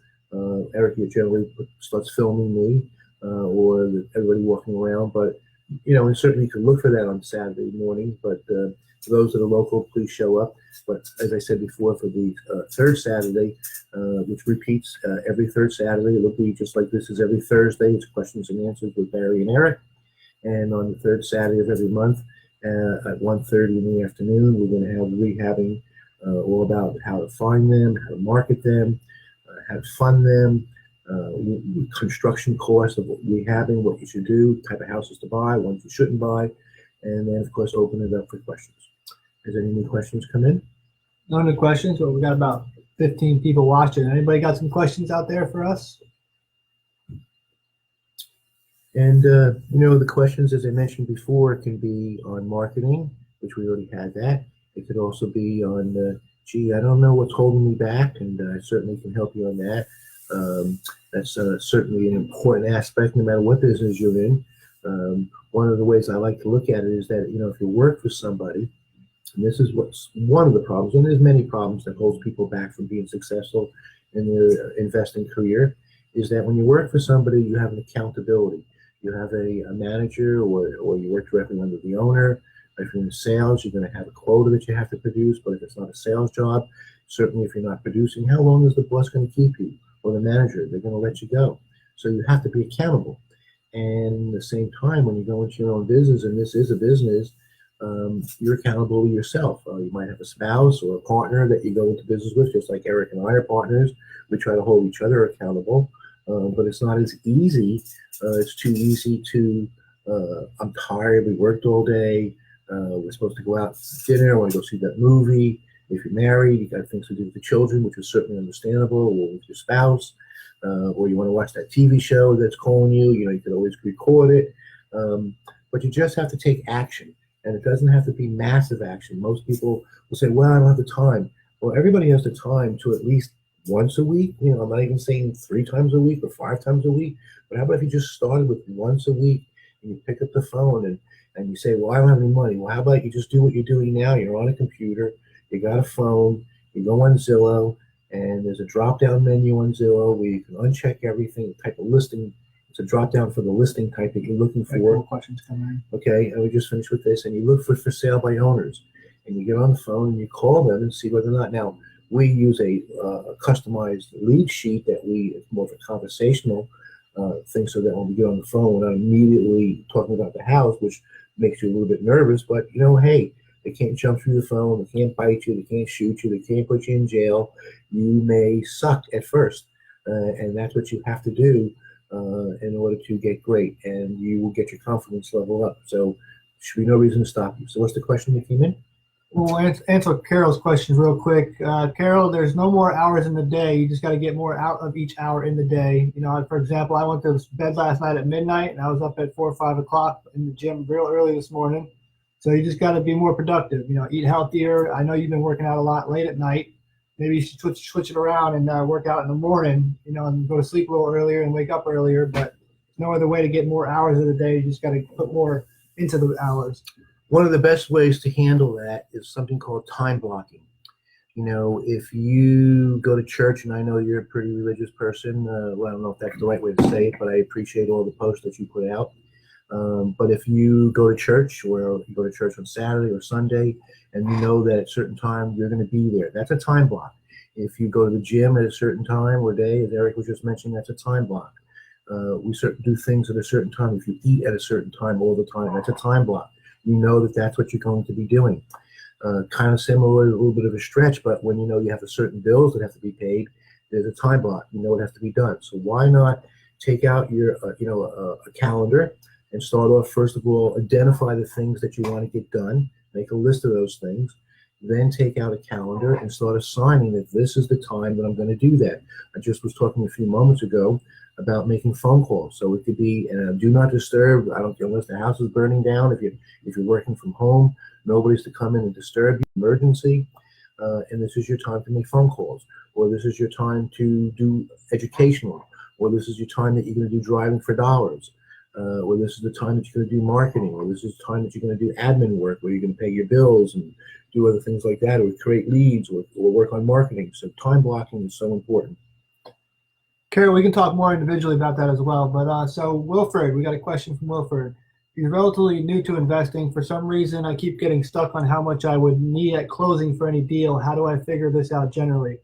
Eric generally starts filming me or everybody walking around, but and certainly you can look for that on Saturday morning. But for those that are local, please show up. But as I said before, for the third Saturday, which repeats every third Saturday, it'll be just like this is every Thursday. It's questions and answers with Barry and Eric. And on the third Saturday of every month at 1:30 in the afternoon, we're going to have rehabbing all about how to find them, how to market them, how to fund them, construction costs of rehabbing, what you should do, type of houses to buy, ones you shouldn't buy, and then, of course, open it up for questions. Has any new questions come in? No new questions. Well, we got about 15 people watching. Anybody got some questions out there for us? And, the questions, as I mentioned before, can be on marketing, which we already had that. It could also be on, I don't know what's holding me back, and I certainly can help you on that. That's certainly an important aspect, no matter what business you're in. One of the ways I like to look at it is that, if you work for somebody, and this is what's one of the problems, and there's many problems that holds people back from being successful in their investing career, is that when you work for somebody, you have an accountability. You have a manager, or you work directly under the owner. If you're in sales, you're going to have a quota that you have to produce. But if it's not a sales job, certainly if you're not producing, how long is the boss going to keep you, or the manager? They're going to let you go. So you have to be accountable. And at the same time, when you go into your own business, and this is a business, you're accountable to yourself. You might have a spouse or a partner that you go into business with, just like Eric and I are partners. We try to hold each other accountable. But it's not as easy. It's too easy to, I'm tired, we worked all day, we're supposed to go out to dinner, I want to go see that movie. If you're married, you got things to do with the children, which is certainly understandable, or with your spouse, or you want to watch that TV show that's calling you, you could always record it. But you just have to take action, and it doesn't have to be massive action. Most people will say, well, I don't have the time. Well, everybody has the time to at least once a week. I'm not even saying 3 times a week or 5 times a week, but how about if you just started with once a week and you pick up the phone and you say, well, I don't have any money. Well, how about you just do what you're doing now? You're on a computer, you got a phone, you go on Zillow, and there's a drop-down menu on Zillow where you can uncheck everything, type of listing. It's a drop-down for the listing type that you're looking for. Cool questions coming in. Okay, and we just finished with this, and you look for sale by owners, and you get on the phone and you call them and see whether or not. Now, we use a customized lead sheet it's more of a conversational thing, so that when we get on the phone, we're not immediately talking about the house, which makes you a little bit nervous. But, hey, they can't jump through the phone, they can't bite you, they can't shoot you, they can't put you in jail. You may suck at first, and that's what you have to do in order to get great, and you will get your confidence level up. So there should be no reason to stop you. So what's the question that came in? We'll answer Carol's questions real quick. Carol, there's no more hours in the day. You just got to get more out of each hour in the day. For example, I went to bed last night at midnight, and I was up at 4 or 5 o'clock in the gym real early this morning. So you just got to be more productive. Eat healthier. I know you've been working out a lot late at night. Maybe you should switch it around and work out in the morning, and go to sleep a little earlier and wake up earlier. But no other way to get more hours of the day. You just got to put more into the hours. One of the best ways to handle that is something called time blocking. If you go to church, and I know you're a pretty religious person, well, I don't know if that's the right way to say it, but I appreciate all the posts that you put out. But if you go to church, or you go to church on Saturday or Sunday, and you know that at a certain time you're going to be there, that's a time block. If you go to the gym at a certain time or day, as Eric was just mentioning, that's a time block. We do things at a certain time. If you eat at a certain time all the time, that's a time block. You know that that's what you're going to be doing. Kind of similar, a little bit of a stretch, but when you know you have a certain bills that have to be paid, there's a time block. You know it has to be done. So why not take out your, a calendar and start off, first of all, identify the things that you want to get done, make a list of those things, then take out a calendar and start assigning that this is the time that I'm going to do that. I just was talking a few moments ago about making phone calls. So it could be do not disturb. I don't care unless the house is burning down. If you're working from home, nobody's to come in and disturb you. Emergency, and this is your time to make phone calls, or this is your time to do educational, or this is your time that you're going to do driving for dollars, or this is the time that you're going to do marketing, or this is the time that you're going to do admin work, where you're going to pay your bills and do other things like that, or create leads, or work on marketing. So time blocking is so important. Carol, we can talk more individually about that as well. But so Wilfred, we got a question from Wilfred. He's relatively new to investing. For some reason, I keep getting stuck on how much I would need at closing for any deal. How do I figure this out generally?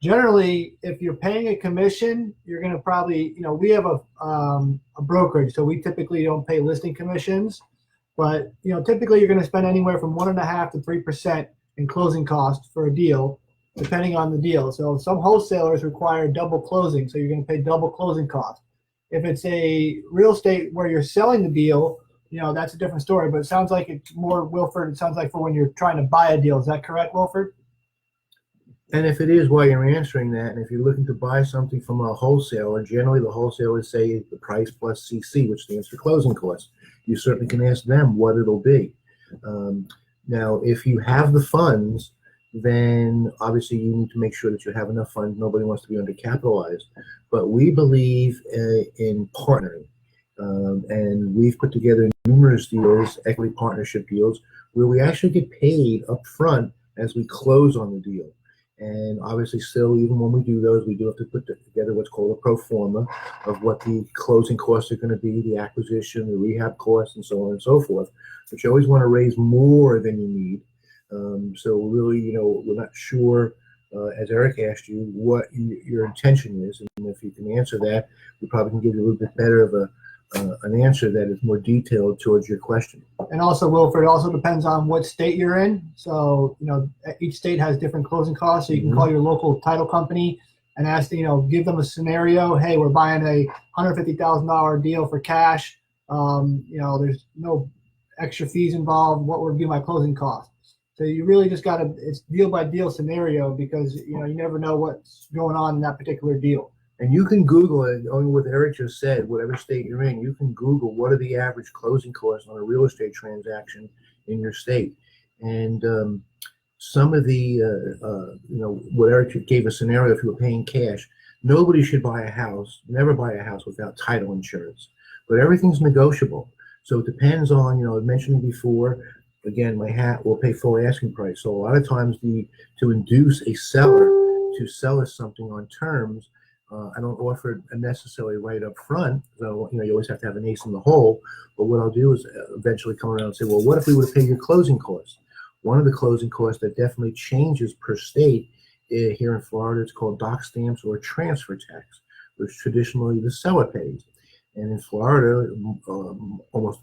Generally, if you're paying a commission, you're going to probably, we have a brokerage, so we typically don't pay listing commissions. But, typically you're going to spend anywhere from 1.5% to 3% in closing costs for a deal, depending on the deal. So some wholesalers require double closing, so you're going to pay double closing costs. If it's a real estate where you're selling the deal, that's a different story. But it sounds like it's more, Wilford, it sounds like for when you're trying to buy a deal. Is that correct, Wilford? And if it is, while you're answering that, and if you're looking to buy something from a wholesaler, generally the wholesalers say the price plus CC, which stands for closing costs. You certainly can ask them what it'll be. Now, if you have the funds, then obviously you need to make sure that you have enough funds. Nobody wants to be undercapitalized. But we believe in partnering. And we've put together numerous deals, equity partnership deals, where we actually get paid up front as we close on the deal. And obviously still, even when we do those, we do have to put together what's called a pro forma of what the closing costs are going to be, the acquisition, the rehab costs, and so on and so forth. But you always want to raise more than you need. So really, we're not sure, as Eric asked you, what your intention is. And if you can answer that, we probably can give you a little bit better of an answer that is more detailed towards your question. And also, Wilford, it also depends on what state you're in. So, each state has different closing costs. So you can call your local title company and ask, give them a scenario. Hey, we're buying a $150,000 deal for cash. There's no extra fees involved. What would be my closing costs? So you really just got to, it's deal by deal scenario, because, you never know what's going on in that particular deal. And you can Google it, only what Eric just said, whatever state you're in, you can Google what are the average closing costs on a real estate transaction in your state. And some of the, what Eric gave a scenario, if you were paying cash, nobody should buy a house, never buy a house without title insurance. But everything's negotiable. So it depends on, I mentioned before, again, my hat will pay full asking price. So a lot of times to induce a seller to sell us something on terms, I don't offer it necessarily right up front. So, you always have to have an ace in the hole. But what I'll do is eventually come around and say, well, what if we would pay your closing costs? One of the closing costs that definitely changes per state here in Florida, it's called dock stamps or transfer tax, which traditionally the seller pays. And in Florida, almost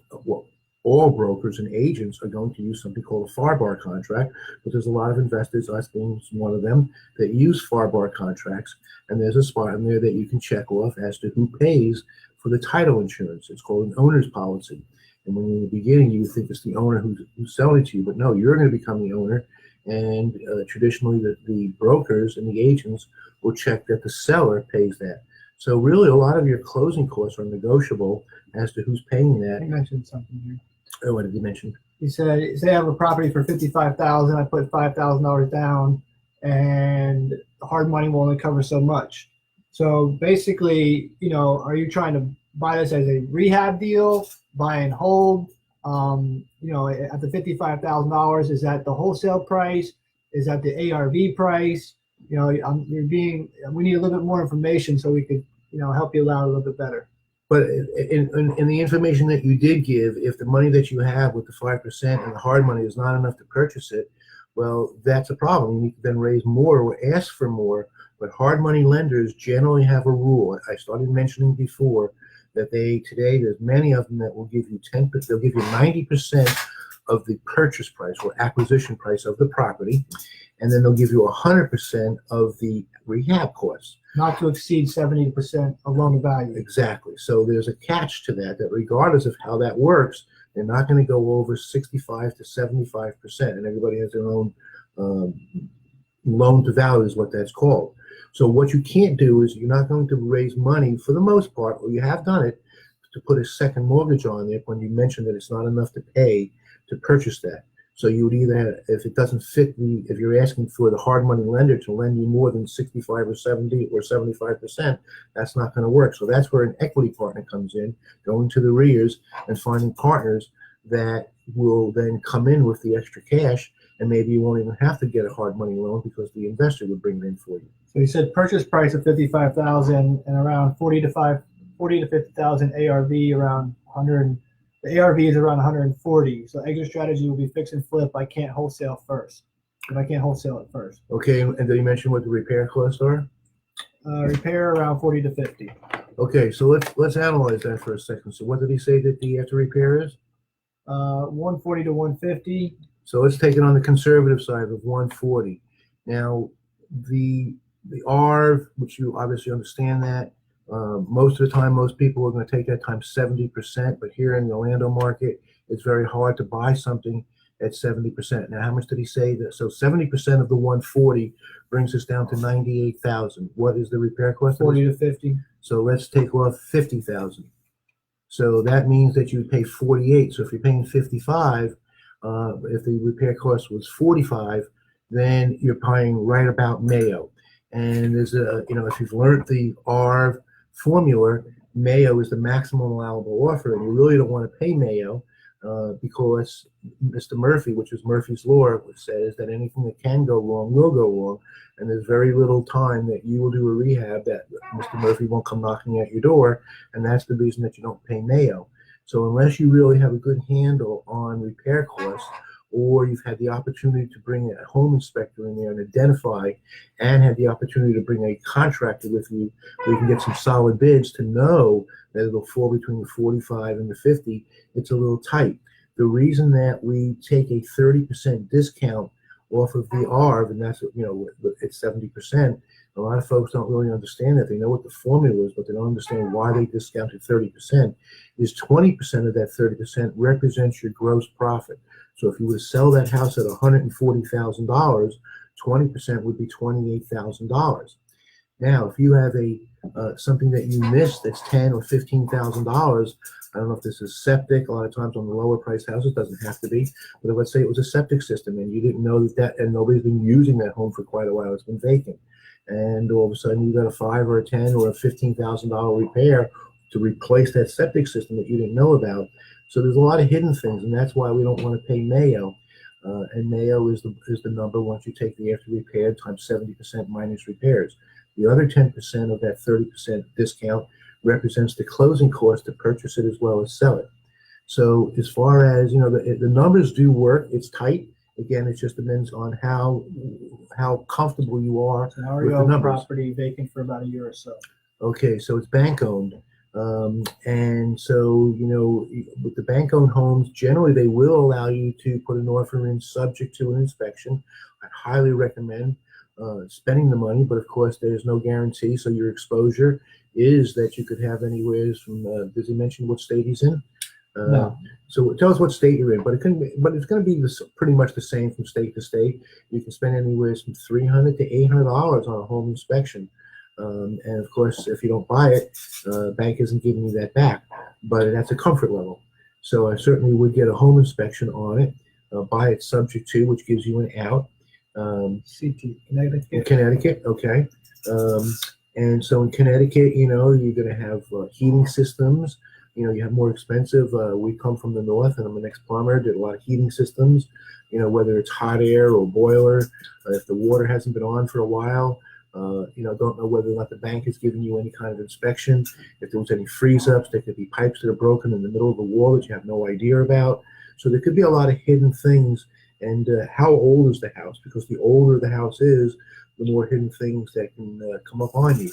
all brokers and agents are going to use something called a FAR contract, but there's a lot of investors, us being one of them, that use FAR contracts, and there's a spot in there that you can check off as to who pays for the title insurance. It's called an owner's policy. And when you're in the beginning, you think it's the owner who's selling to you, but no, you're going to become the owner. And traditionally, the brokers and the agents will check that the seller pays that. So really, a lot of your closing costs are negotiable as to who's paying that. You mentioned something here. Oh, what did you mention? He said, say I have a property for $55,000, I put $5,000 down, and hard money will only cover so much. So basically, are you trying to buy this as a rehab deal, buy and hold? At the $55,000, is that the wholesale price? Is that the ARV price? We need a little bit more information so we could, help you out a little bit better. But in the information that you did give, if the money that you have with the 5% and the hard money is not enough to purchase it, well, that's a problem. You need to then raise more or ask for more. But hard money lenders generally have a rule. I started mentioning before that today there's many of them that will give you 10%, they'll give you 90% of the purchase price or acquisition price of the property, and then they'll give you 100% of the rehab costs. Not to exceed 70% of loan to value. Exactly. So there's a catch to that regardless of how that works, they're not going to go over 65 to 75%, and everybody has their own loan to value is what that's called. So what you can't do is you're not going to raise money for the most part, or you have done it, to put a second mortgage on it when you mentioned that it's not enough to pay to purchase that. So you would either have, if it doesn't fit if you're asking for the hard money lender to lend you more than 65 or 70 or 75%, that's not going to work. So that's where an equity partner comes in, going to the REIAs and finding partners that will then come in with the extra cash, and maybe you won't even have to get a hard money loan because the investor would bring it in for you. So you said purchase price of $55,000 and around 40 to 50,000 ARV, around 100. The ARV is around 140. So exit strategy will be fix and flip. I can't wholesale first. If I can't wholesale it first. Okay, and did you mention what the repair costs are? Repair around 40 to 50. Okay, so let's analyze that for a second. So what did he say that the after repair is? 140 to 150. So let's take it on the conservative side of 140. Now, the ARV, which you obviously understand that, most of the time, most people are going to take that times 70%, but here in the Orlando market, it's very hard to buy something at 70%. Now, how much did he say? So 70% of the 140 brings us down to 98,000. What is the repair cost? 40 to 50. So let's take off 50,000. So that means that you would pay 48. So if you're paying 55, if the repair cost was 45, then you're paying right about Mayo. And there's if you've learned the ARV formula, Mayo is the maximum allowable offer, and you really don't want to pay Mayo because Mr. Murphy, which is Murphy's Law, says that anything that can go wrong will go wrong, and there's very little time that you will do a rehab that Mr. Murphy won't come knocking at your door, and that's the reason that you don't pay Mayo. So unless you really have a good handle on repair costs, or you've had the opportunity to bring a home inspector in there and identify, and had the opportunity to bring a contractor with you where you can get some solid bids to know that it'll fall between the 45 and the 50, it's a little tight. The reason that we take a 30% discount off of the ARV, and that's, it's 70%, a lot of folks don't really understand that. They know what the formula is, but they don't understand why they discounted 30%, is 20% of that 30% represents your gross profit. So if you were to sell that house at $140,000, 20% would be $28,000. Now, if you have something that you missed that's $10,000 or $15,000, I don't know if this is septic. A lot of times on the lower priced houses, it doesn't have to be. But let's say it was a septic system and you didn't know that, and nobody's been using that home for quite a while. It's been vacant, and all of a sudden you got a $5,000 or a $10,000 or a $15,000 repair to replace that septic system that you didn't know about. So there's a lot of hidden things, and that's why we don't want to pay Mayo. And Mayo is the number once you take the after repair times 70% minus repairs. The other 10% of that 30% discount represents the closing cost to purchase it as well as sell it. So as far as, the numbers do work. It's tight. Again, it just depends on how comfortable you are So now with we the own numbers. property vacant for about a year or so. Okay, so it's bank owned. And so, with the bank-owned homes, generally they will allow you to put an offer in subject to an inspection. I highly recommend spending the money, but of course there's no guarantee. So your exposure is that you could have anywhere from, does he mention what state he's in? No. So tell us what state you're in, but it's going to be pretty much the same from state to state. You can spend anywhere from $300 to $800 on a home inspection. And of course, if you don't buy it, bank isn't giving you that back, but that's a comfort level. So I certainly would get a home inspection on it, buy it subject to, which gives you an out. CT, Connecticut. In Connecticut, okay. And so in Connecticut, you're going to have heating systems. You have more expensive. We come from the north, and I'm an ex-plumber. Did a lot of heating systems. Whether it's hot air or boiler. If the water hasn't been on for a while, Don't know whether or not the bank is giving you any kind of inspection. If there was any freeze-ups, there could be pipes that are broken in the middle of the wall that you have no idea about. So there could be a lot of hidden things. And how old is the house? Because the older the house is, the more hidden things that can come up on you.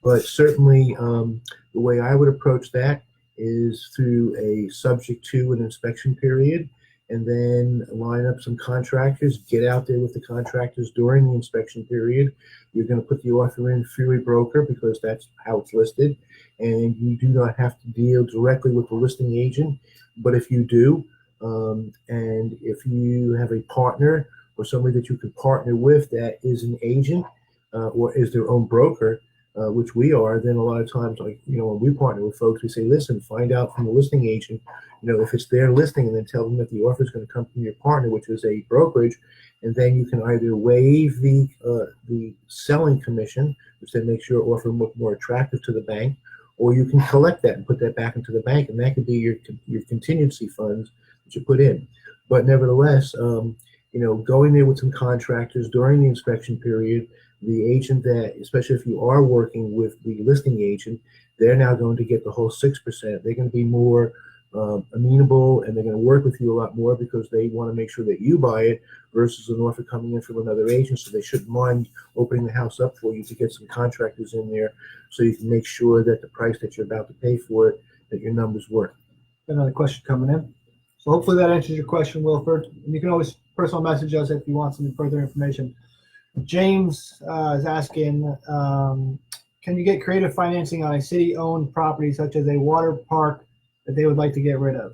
But certainly, the way I would approach that is through a subject to an inspection period, and then line up some contractors, get out there with the contractors during the inspection period. You're going to put the offer in through a broker because that's how it's listed, and you do not have to deal directly with the listing agent. But if you do, and if you have a partner or somebody that you can partner with that is an agent or is their own broker, which we are, then a lot of times, when we partner with folks, we say, listen, find out from the listing agent, if it's their listing, and then tell them that the offer is going to come from your partner, which is a brokerage, and then you can either waive the selling commission, which then makes your offer look more attractive to the bank, or you can collect that and put that back into the bank, and that could be your contingency funds that you put in. But nevertheless, going there with some contractors during the inspection period, the agent that, especially if you are working with the listing agent, they're now going to get the whole 6%. They're going to be more amenable, and they're going to work with you a lot more because they want to make sure that you buy it versus an offer coming in from another agent. So they shouldn't mind opening the house up for you to get some contractors in there so you can make sure that the price that you're about to pay for it, that your numbers work. Another question coming in. So hopefully that answers your question, Wilford. And you can always personal message us if you want some further information. James is asking, can you get creative financing on a city-owned property such as a water park that they would like to get rid of?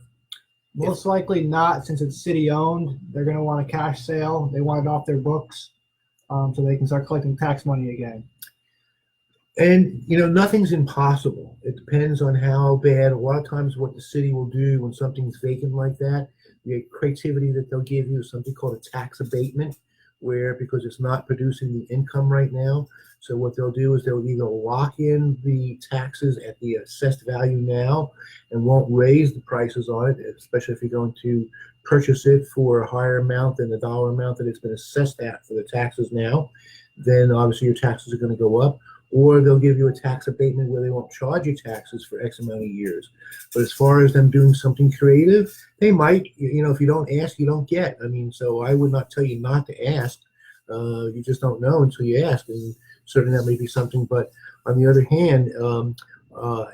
Most likely not, since it's city-owned. They're going to want a cash sale. They want it off their books so they can start collecting tax money again. And, nothing's impossible. It depends on how bad. A lot of times what the city will do when something's vacant like that, the creativity that they'll give you is something called a tax abatement, where because it's not producing the income right now, so what they'll do is they'll either lock in the taxes at the assessed value now and won't raise the prices on it, especially if you're going to purchase it for a higher amount than the dollar amount that it's been assessed at for the taxes now. Then obviously your taxes are going to go up. Or they'll give you a tax abatement where they won't charge you taxes for X amount of years. But as far as them doing something creative, they might, if you don't ask, you don't get. So I would not tell you not to ask. You just don't know until you ask. And certainly that may be something. But on the other hand,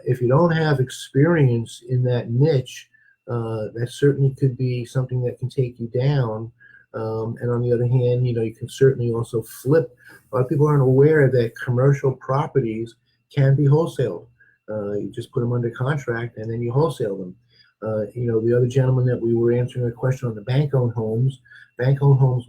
if you don't have experience in that niche, that certainly could be something that can take you down. And on the other hand, you can certainly also flip. A lot of people aren't aware that commercial properties can be wholesaled. You just put them under contract and then you wholesale them. The other gentleman that we were answering a question on the bank-owned homes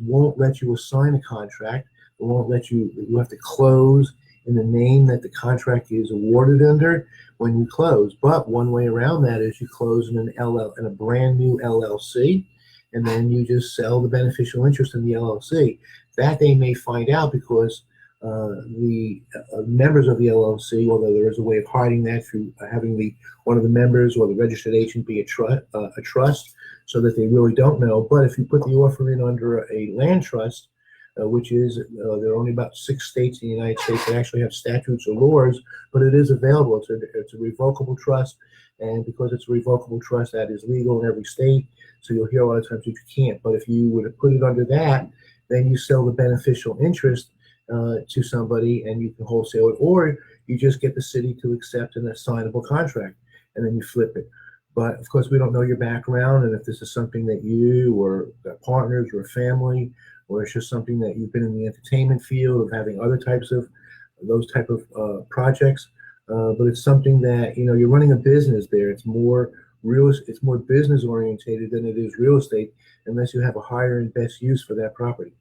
won't let you assign a contract. It won't let you have to close in the name that the contract is awarded under when you close. But one way around that is you close in in a brand new LLC, and then you just sell the beneficial interest in the LLC. That they may find out because the members of the LLC, although there is a way of hiding that through having one of the members or the registered agent be a trust, so that they really don't know. But if you put the offer in under a land trust, which is there are only about 6 states in the United States that actually have statutes or laws, but it is available. It's a revocable trust, and because it's a revocable trust, that is legal in every state. So you'll hear a lot of times that you can't. But if you were to put it under that, then you sell the beneficial interest to somebody and you can wholesale it, or you just get the city to accept an assignable contract and then you flip it. But of course, we don't know your background, and if this is something that you or partners or family, or it's just something that you've been in the entertainment field of having other types of those type of projects. But it's something that you're running a business there. It's more business orientated than it is real estate, unless you have a higher and best use for that property.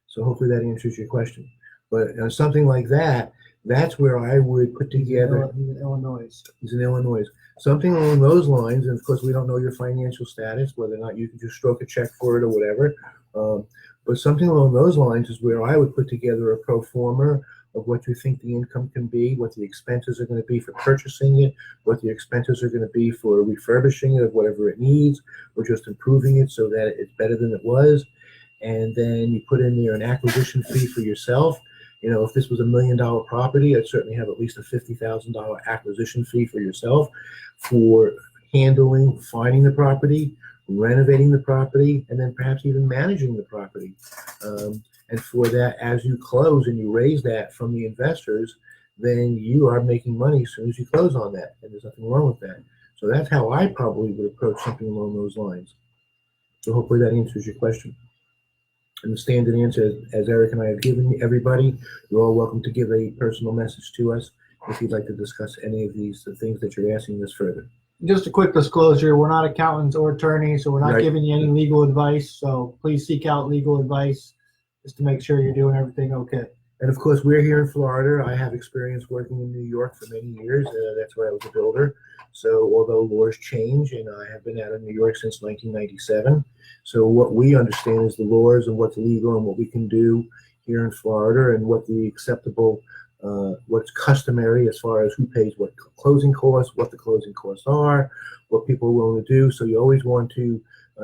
So hopefully that answers your question. But something like that, that's where I would put together. He's in Illinois. He's in Illinois. Something along those lines, and of course we don't know your financial status, whether or not you can just stroke a check for it or whatever. But something along those lines is where I would put together a pro forma of what you think the income can be, what the expenses are going to be for purchasing it, what the expenses are going to be for refurbishing it of whatever it needs, or just improving it so that it's better than it was. And then you put in there an acquisition fee for yourself. If this was $1 million property, I'd certainly have at least a $50,000 acquisition fee for yourself for handling, finding the property, renovating the property, and then perhaps even managing the property. And for that, as you close and you raise that from the investors, then you are making money as soon as you close on that, and there's nothing wrong with that. So that's how I probably would approach something along those lines. So hopefully that answers your question. And the standard answer, as Eric and I have given everybody, you're all welcome to give a personal message to us if you'd like to discuss any of these things that you're asking us further. Just a quick disclosure, we're not accountants or attorneys, so we're not Right. giving you any legal advice. So please seek out legal advice just to make sure you're doing everything okay. And of course, we're here in Florida. I have experience working in New York for many years. That's where I was a builder. So although laws change, and I have been out of New York since 1997. So what we understand is the laws and what's legal and what we can do here in Florida and what the acceptable, what's customary as far as who pays what closing costs, what the closing costs are, what people are willing to do. So you always want to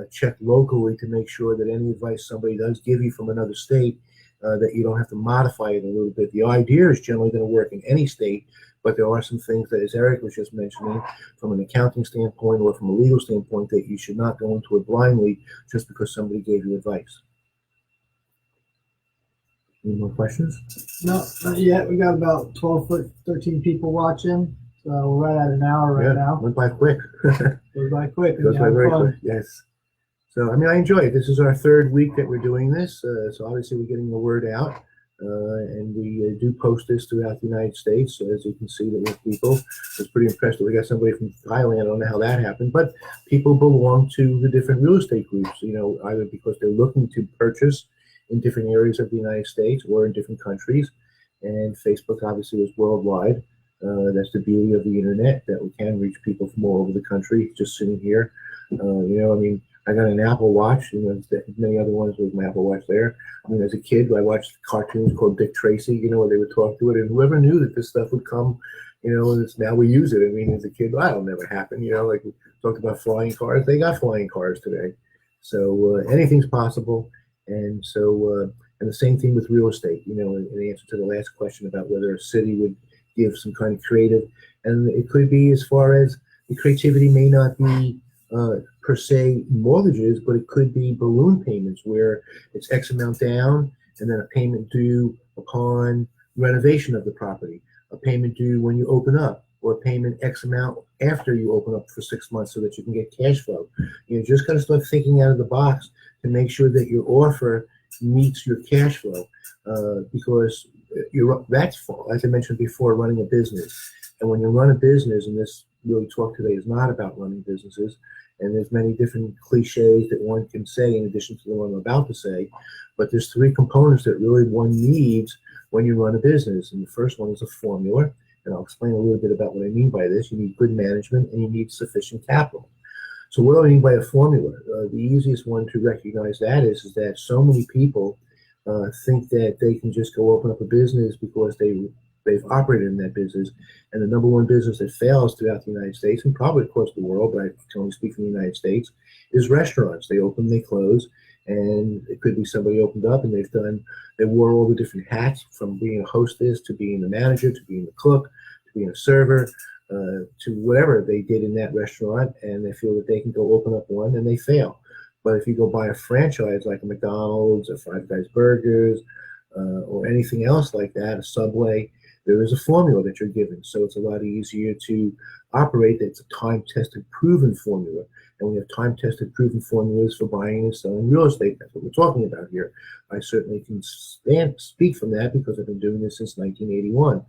check locally to make sure that any advice somebody does give you from another state, that you don't have to modify it a little bit. The idea is generally going to work in any state, but there are some things that, as Eric was just mentioning, from an accounting standpoint or from a legal standpoint, that you should not go into it blindly just because somebody gave you advice. Any more questions? No, not yet. We got about 13 people watching. So we're right at an hour right now. Went by quick. Goes by quick. Goes by very quick, yes. So, I mean, I enjoy it. This is our third week that we're doing this. So obviously we're getting the word out. And we do post this throughout the United States. So as you can see, that with people, I was pretty impressed that we got somebody from Thailand. I don't know how that happened, but people belong to the different real estate groups, either because they're looking to purchase in different areas of the United States or in different countries. And Facebook obviously is worldwide. That's the beauty of the internet, that we can reach people from all over the country just sitting here. I got an Apple Watch, many other ones with my Apple Watch there. As a kid, I watched cartoons called Dick Tracy, where they would talk to it, and whoever knew that this stuff would come, and now we use it. As a kid, that'll never happen, like we talked about flying cars. They got flying cars today. So anything's possible. And so, and the same thing with real estate, in answer to the last question about whether a city would give some kind of creative, and it could be as far as the creativity may not be per se mortgages, but it could be balloon payments where it's X amount down and then a payment due upon renovation of the property, a payment due when you open up, or a payment X amount after you open up for 6 months so that you can get cash flow. Just got to start thinking out of the box to make sure that your offer meets your cash flow, because that's, as I mentioned before, running a business. And when you run a business, and this really talk today is not about running businesses, and there's many different cliches that one can say in addition to the one I'm about to say, but there's three components that really one needs when you run a business. And the first one is a formula, and I'll explain a little bit about what I mean by this. You need good management, and you need sufficient capital. So what do I mean by a formula? The easiest one to recognize that is that so many people think that they can just go open up a business because they've operated in that business. And the number one business that fails throughout the United States, and probably across the world, but I can only speak from the United States, is restaurants. They open, they close, and it could be somebody opened up and they wore all the different hats, from being a hostess to being the manager to being the cook to being a server, to whatever they did in that restaurant, and they feel that they can go open up one, and they fail. But if you go buy a franchise like a McDonald's or Five Guys Burgers, or anything else like that, a Subway, there is a formula that you're given. So it's a lot easier to operate. It's a time-tested, proven formula. And we have time-tested, proven formulas for buying and selling real estate. That's what we're talking about here. I certainly can speak from that because I've been doing this since 1981.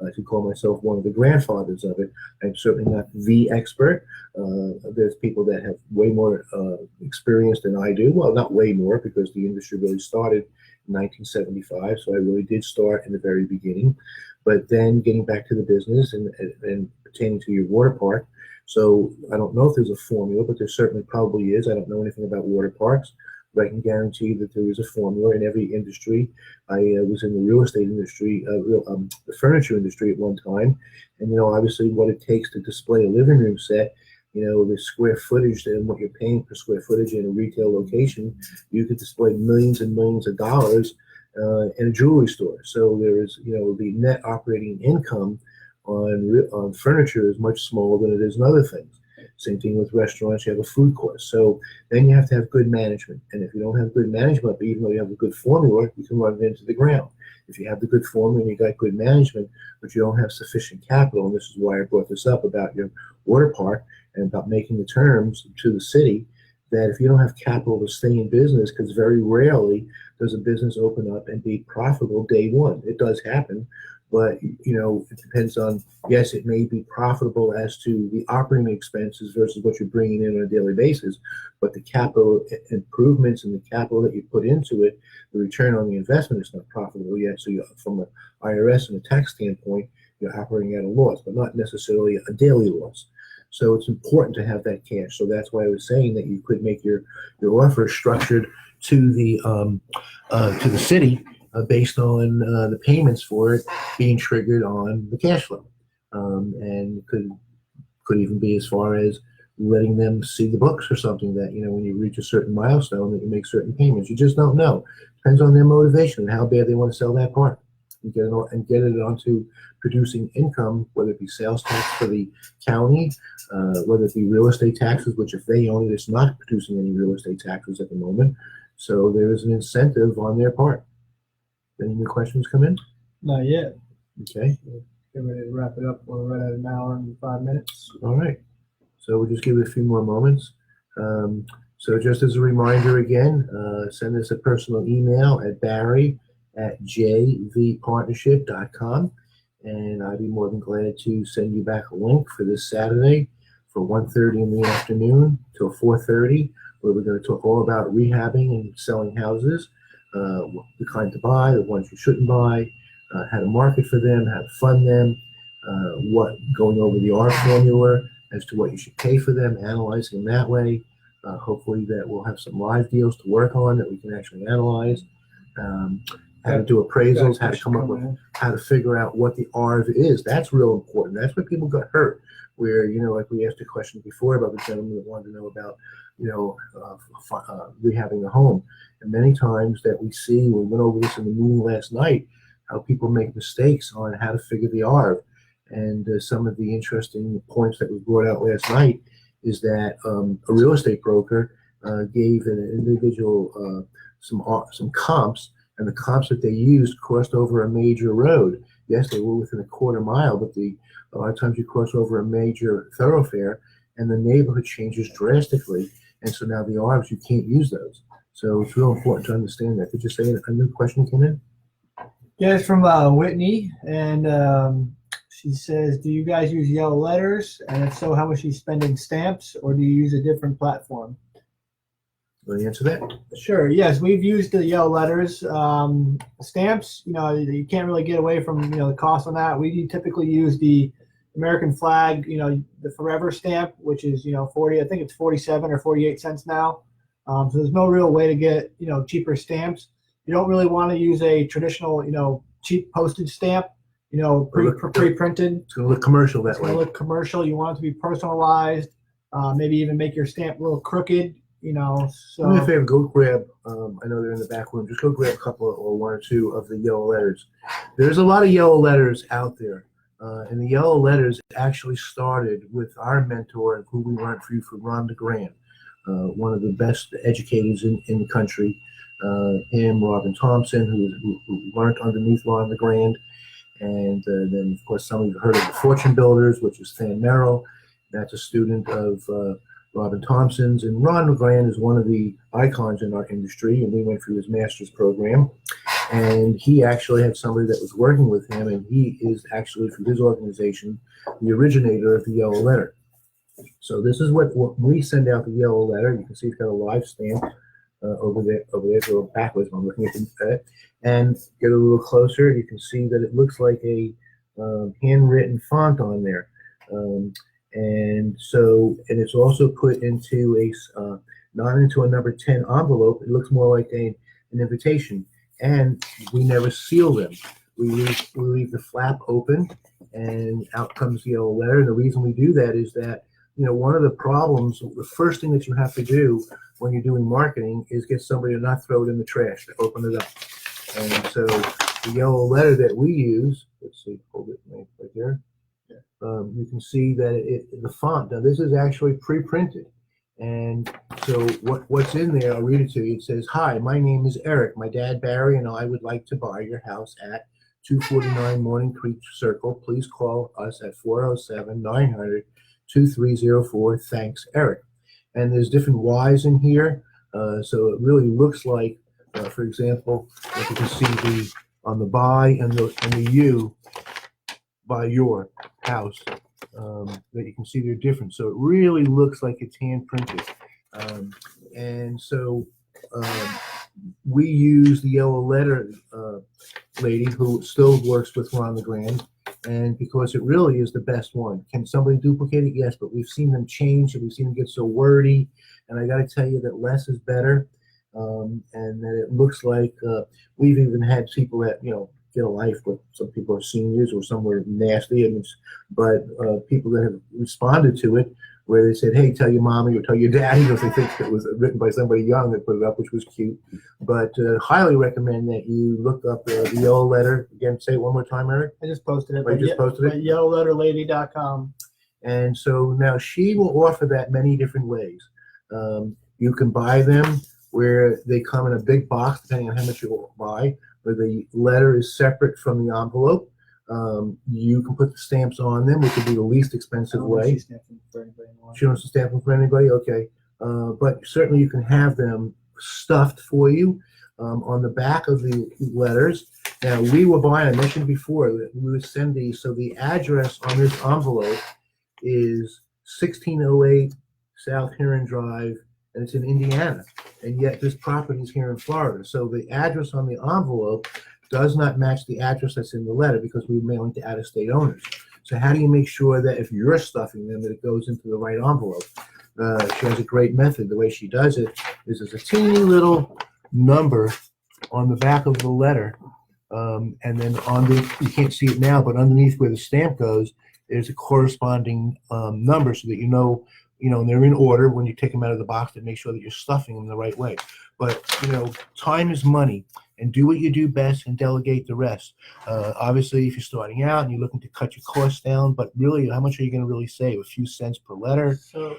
I could call myself one of the grandfathers of it. I'm certainly not the expert. There's people that have way more experience than I do. Well, not way more, because the industry really started in 1975. So I really did start in the very beginning. But then getting back to the business and pertaining to your water park. So I don't know if there's a formula, but there certainly probably is. I don't know anything about water parks, but I can guarantee that there is a formula in every industry. I was in the real estate industry, the furniture industry at one time. And, obviously what it takes to display a living room set, the square footage and what you're paying per square footage in a retail location, you could display millions and millions of dollars and a jewelry store. So there is, the net operating income on furniture is much smaller than it is in other things. Same thing with restaurants. You have a food court. So then you have to have good management. And if you don't have good management, even though you have a good formula, you can run it into the ground. If you have the good formula and you got good management, but you don't have sufficient capital, and this is why I brought this up about your water park and about making the terms to the city, that if you don't have capital to stay in business, because very rarely does a business open up and be profitable day one. It does happen, but it depends on, yes, it may be profitable as to the operating expenses versus what you're bringing in on a daily basis, but the capital improvements and the capital that you put into it, the return on the investment is not profitable yet. So from an IRS and a tax standpoint, you're operating at a loss, but not necessarily a daily loss. So it's important to have that cash. So that's why I was saying that you could make your offer structured to the city based on the payments for it being triggered on the cash flow, and could even be as far as letting them see the books or something, that when you reach a certain milestone that you make certain payments. You just don't know. Depends on their motivation and how bad they want to sell that park and get it onto producing income, whether it be sales tax for the county, whether it be real estate taxes, which if they own it, it's not producing any real estate taxes at the moment. So there is an incentive on their part. Any new questions come in? Not yet. Okay. Get ready to wrap it up. We're right at an hour and 5 minutes. All right. So we'll just give it a few more moments. So just as a reminder again, send us a personal email at barry@jvpartnership.com, and I'd be more than glad to send you back a link for this Saturday for 1:30 in the afternoon till 4:30, where we're going to talk all about rehabbing and selling houses, the kind to buy, the ones you shouldn't buy, how to market for them, how to fund them, going over the R formula as to what you should pay for them, analyzing them that way. Hopefully that we'll have some live deals to work on that we can actually analyze. How to do appraisals, how to come up with, how to figure out what the RV is. That's real important. That's where people got hurt. Where, like we asked a question before about the gentleman that wanted to know about, rehabbing a home. And many times that we see, we went over this in the meeting last night, how people make mistakes on how to figure the RV. And some of the interesting points that was brought out last night is that a real estate broker gave an individual some comps, and the comps that they used crossed over a major road. Yes, they were within a quarter mile, but a lot of times you cross over a major thoroughfare, and the neighborhood changes drastically, and so now the RVs, you can't use those. So it's real important to understand that. Did you say a new question came in? Yeah, it's from Whitney, and she says, do you guys use yellow letters? And if so, how much are you spending stamps, or do you use a different platform? Want to answer that? Sure. Yes, we've used the yellow letters. Stamps, you can't really get away from, the cost on that. We typically use the American flag, the forever stamp, which is, 40, I think it's 47 or 48 cents now. So there's no real way to get, cheaper stamps. You don't really want to use a traditional, cheap postage stamp, pre-printed. It's going to look commercial that way. It's going to look commercial. You want it to be personalized. Maybe even make your stamp a little crooked. So do me a favor, go grab, I know they're in the back room, just go grab a couple or one or two of the yellow letters. There's a lot of yellow letters out there, and the yellow letters actually started with our mentor, who we learned from Ron DeGrand, one of the best educators in the country, him, Robin Thompson, who learned underneath Ron DeGrand, and then of course some of you heard of the Fortune Builders, which is Stan Merrill. That's a student of Robin Thompson's, and Ron DeGrand is one of the icons in our industry, and we went through his master's program, and he actually had somebody that was working with him, and he is actually, for his organization, the originator of the yellow letter. So this is what we send out, the yellow letter. You can see it's got a live stamp over there, go backwards when I'm looking at it, and get a little closer, you can see that it looks like a handwritten font on there. And it's also put into not into a number 10 envelope. It looks more like an invitation. And we never seal them. We leave the flap open, and out comes the yellow letter. And the reason we do that is that, one of the problems, the first thing that you have to do when you're doing marketing is get somebody to not throw it in the trash, to open it up. And so the yellow letter that we use, let's see, hold it right there. You can see that the font, now this is actually pre-printed. And so what's in there, I'll read it to you. It says, "Hi, my name is Eric. My dad, Barry, and I would like to buy your house at 249 Morning Creek Circle. Please call us at 407-900-2304. Thanks, Eric." And there's different Y's in here. So it really looks like, for example, if you can see on the by and the U, by your house, that you can see they're different. So it really looks like it's hand printed. And so we use the yellow letter lady who still works with Ron LeGrand, and because it really is the best one. Can somebody duplicate it? Yes, but we've seen them change and we've seen them get so wordy, and I got to tell you that less is better. And that it looks like we've even had people that get a life, but some people are seniors or somewhere nasty, but people that have responded to it, where they said, "Hey, tell your mommy or tell your daddy," because they think it was written by somebody young that put it up, which was cute. But highly recommend that you look up the yellow letter. Again, say it one more time, Eric. I just posted it. I just posted it. Yellowletterlady.com. And so now she will offer that many different ways. You can buy them where they come in a big box, depending on how much you will buy, where the letter is separate from the envelope. You can put the stamps on them, which would be the least expensive way. She wants to stamp them for anybody? Okay. But certainly you can have them stuffed for you on the back of the letters. Now, we were buying, I mentioned before, that we would send these. So the address on this envelope is 1608 South Heron Drive, and it's in Indiana. And yet this property is here in Florida. So the address on the envelope does not match the address that's in the letter because we're mailing to out-of-state owners. So how do you make sure that if you're stuffing them, that it goes into the right envelope? She has a great method. The way she does it is there's a teeny little number on the back of the letter, and then you can't see it now, but underneath where the stamp goes, there's a corresponding number so that and they're in order when you take them out of the box to make sure that you're stuffing them the right way. But, time is money, and do what you do best and delegate the rest. Obviously, if you're starting out and you're looking to cut your costs down, but really, how much are you going to really save? A few cents per letter. So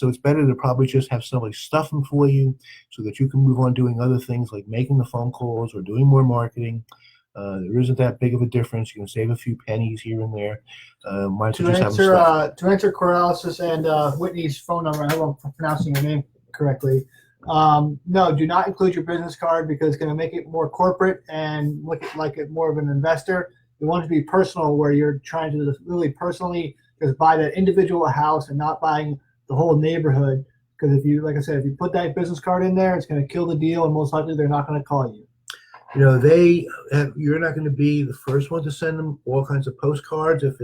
it's better to probably just have somebody stuff them for you so that you can move on doing other things like making the phone calls or doing more marketing. There isn't that big of a difference. You can save a few pennies here and there. To answer Corrales and Whitney's phone number, I hope I'm pronouncing your name correctly. No, do not include your business card because it's going to make it more corporate and look like it more of an investor. You want it to be personal, where you're trying to really personally just buy that individual house and not buying the whole neighborhood. Because if you put that business card in there, it's going to kill the deal, and most likely they're not going to call you. You're not going to be the first one to send them all kinds of postcards. If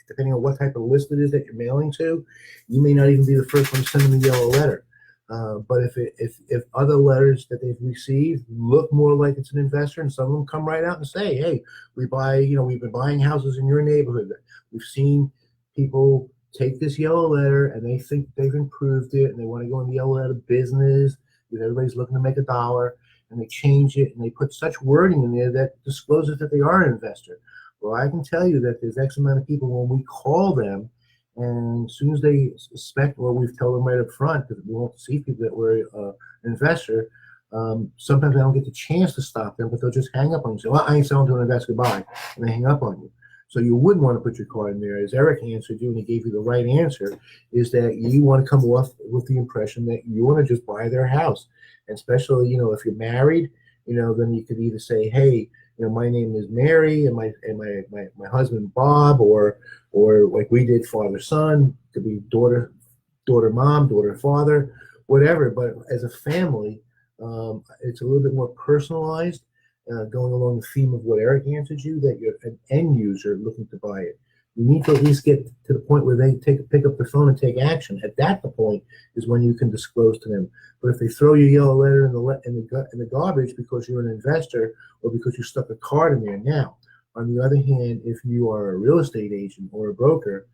depending on what type of list it is that you're mailing to, you may not even be the first one to send them the yellow letter. But if other letters that they've received look more like it's an investor, and some of them come right out and say, "Hey, we've been buying houses in your neighborhood. We've seen people take this yellow letter and they think they've improved it and they want to go in the yellow letter business because everybody's looking to make a dollar." And they change it and they put such wording in there that discloses that they are an investor. Well, I can tell you that there's X amount of people when we call them, and as soon as they suspect, or we've told them right up front, because we want to see people that we're an investor, sometimes I don't get the chance to stop them, but they'll just hang up on you and say, "Well, I ain't selling to an investor, bye," and they hang up on you. So you wouldn't want to put your card in there. As Eric answered you, and he gave you the right answer, is that you want to come off with the impression that you want to just buy their house. And especially, if you're married, then you could either say, "Hey, my name is Mary, and my husband Bob," or like we did, father son. Could be daughter mom, daughter father, whatever. But as a family, it's a little bit more personalized. Going along the theme of what Eric answered you, that you're an end user looking to buy it. You need to at least get to the point where they pick up the phone and take action. At that point is when you can disclose to them. But if they throw your yellow letter in the garbage because you're an investor or because you stuck a card in there, now, on the other hand, if you are a real estate agent or a broker,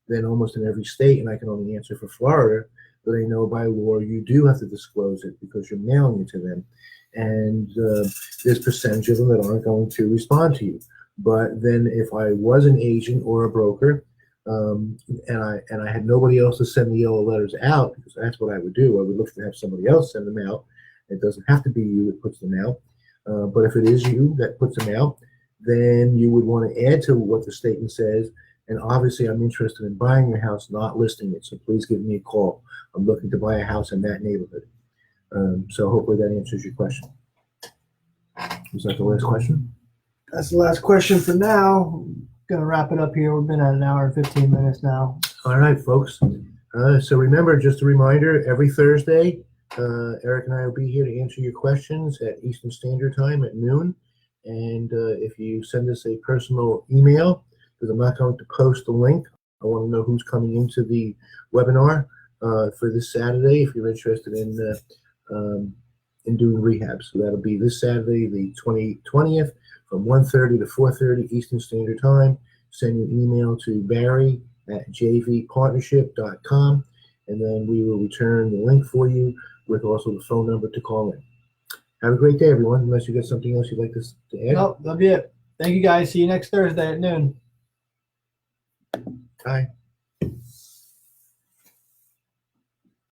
then almost in every state, and I can only answer for Florida, but I know by law you do have to disclose it because you're mailing it to them. and there's a percentage of them that aren't going to respond to you. But then if I was an agent or a broker, and I had nobody else to send the yellow letters out, because that's what I would do. I would look to have somebody else send them out. It doesn't have to be you that puts them out. But if it is you that puts them out, then you would want to add to what the statement says. And obviously, I'm interested in buying your house, not listing it. So please give me a call. I'm looking to buy a house in that neighborhood. So hopefully that answers your question. Was that the last question? That's the last question for now. Gonna wrap it up here. We've been at an hour and 15 minutes now. All right, folks. So remember, just a reminder, every Thursday, Eric and I will be here to answer your questions at Eastern Standard Time at noon. And if you send us a personal email, because I'm not going to post the link, I want to know who's coming into the webinar for this Saturday if you're interested in doing rehab. So that'll be this Saturday, the 20th, from 1:30 to 4:30 Eastern Standard Time. Send your email to barry@jvpartnership.com, and then we will return the link for you with also the phone number to call in. Have a great day, everyone, unless you got something else you'd like to add. Nope, that'll be it. Thank you, guys. See you next Thursday at noon. Bye.